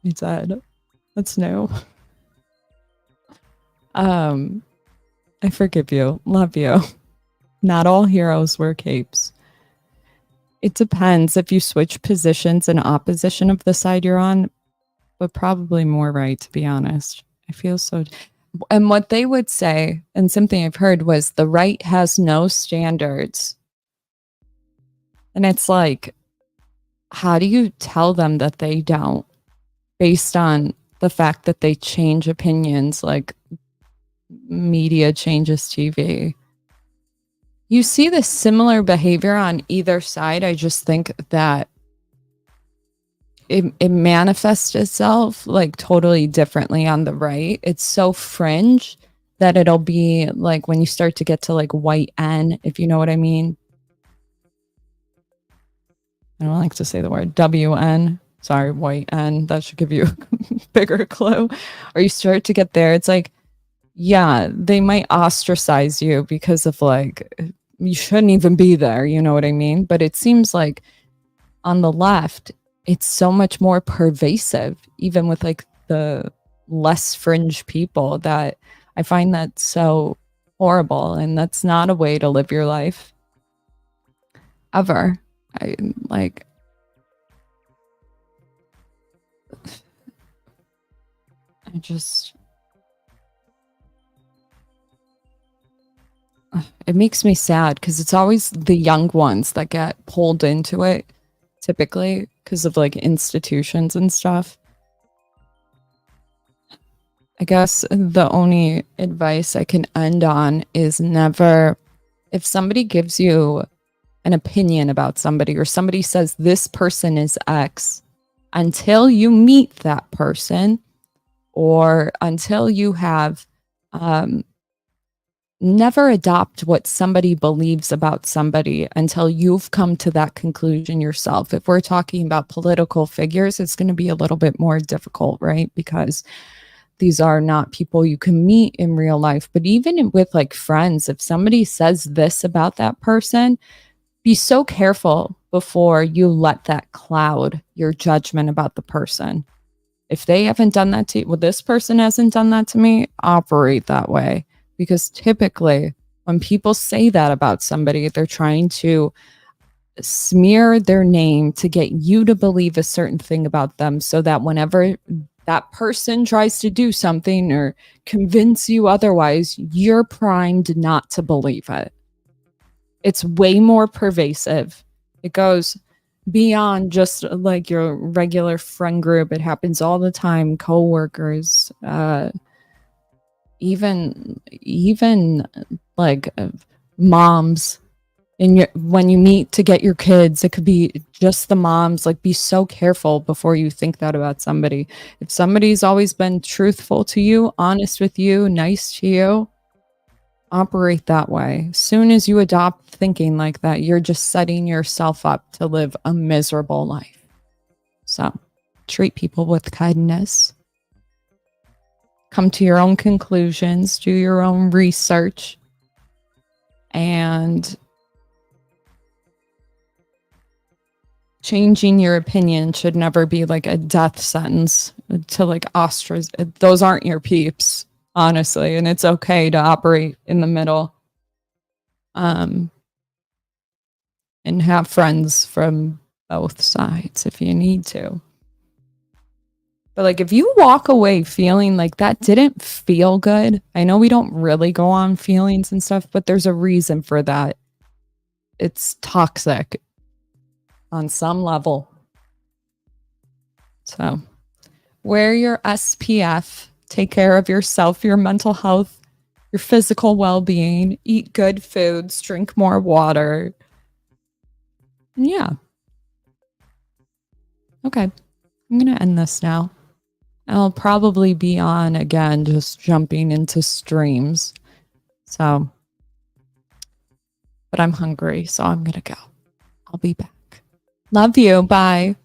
S1: He said, that's new. I forgive you. Love you. Not all heroes wear capes. It depends if you switch positions in opposition of the side you're on, but probably more right, to be honest. I feel so... And what they would say, and something I've heard, was the right has no standards. And it's like, how do you tell them that they don't, based on the fact that they change opinions, like media changes TV? You see this similar behavior on either side. I just think that it manifests itself like totally differently on the right. It's so fringe that it'll be like when you start to get to like white N, if you know what I mean. I don't like to say the word WN. Sorry, white N. That should give you a bigger clue. Or you start to get there. It's like, yeah, they might ostracize you because of like, you shouldn't even be there. You know what I mean? But it seems like on the left, it's so much more pervasive, even with like the less fringe people, that I find that so horrible. And that's not a way to live your life ever. I like, I just, it makes me sad because it's always the young ones that get pulled into it, typically because of like institutions and stuff. I guess the only advice I can end on is never, if somebody gives you an opinion about somebody or somebody says this person is X, until you meet that person or until you have never adopt what somebody believes about somebody until you've come to that conclusion yourself. If we're talking about political figures, it's going to be a little bit more difficult, right? Because these are not people you can meet in real life. But even with like friends, if somebody says this about that person, be so careful before you let that cloud your judgment about the person. If they haven't done that to you, well, this person hasn't done that to me, operate that way. Because typically when people say that about somebody, they're trying to smear their name to get you to believe a certain thing about them, so that whenever that person tries to do something or convince you otherwise, you're primed not to believe it. It's way more pervasive. It goes beyond just like your regular friend group. It happens all the time. Coworkers, even like moms. And when you meet to get your kids, it could be just the moms. Like, be so careful before you think that about somebody. If somebody's always been truthful to you, honest with you, nice to you, operate that way. As soon as you adopt thinking like that, you're just setting yourself up to live a miserable life. So treat people with kindness. Come to your own conclusions, do your own research, and changing your opinion should never be like a death sentence to like ostracize. Those aren't your peeps, honestly, and it's okay to operate in the middle. And have friends from both sides if you need to. But like, if you walk away feeling like that didn't feel good, I know we don't really go on feelings and stuff, but there's a reason for that. It's toxic on some level. So wear your SPF, take care of yourself, your mental health, your physical well-being, eat good foods, drink more water. Yeah. Okay. I'm going to end this now. I'll probably be on again, just jumping into streams. So, but I'm hungry, so I'm going to go. I'll be back. Love you. Bye.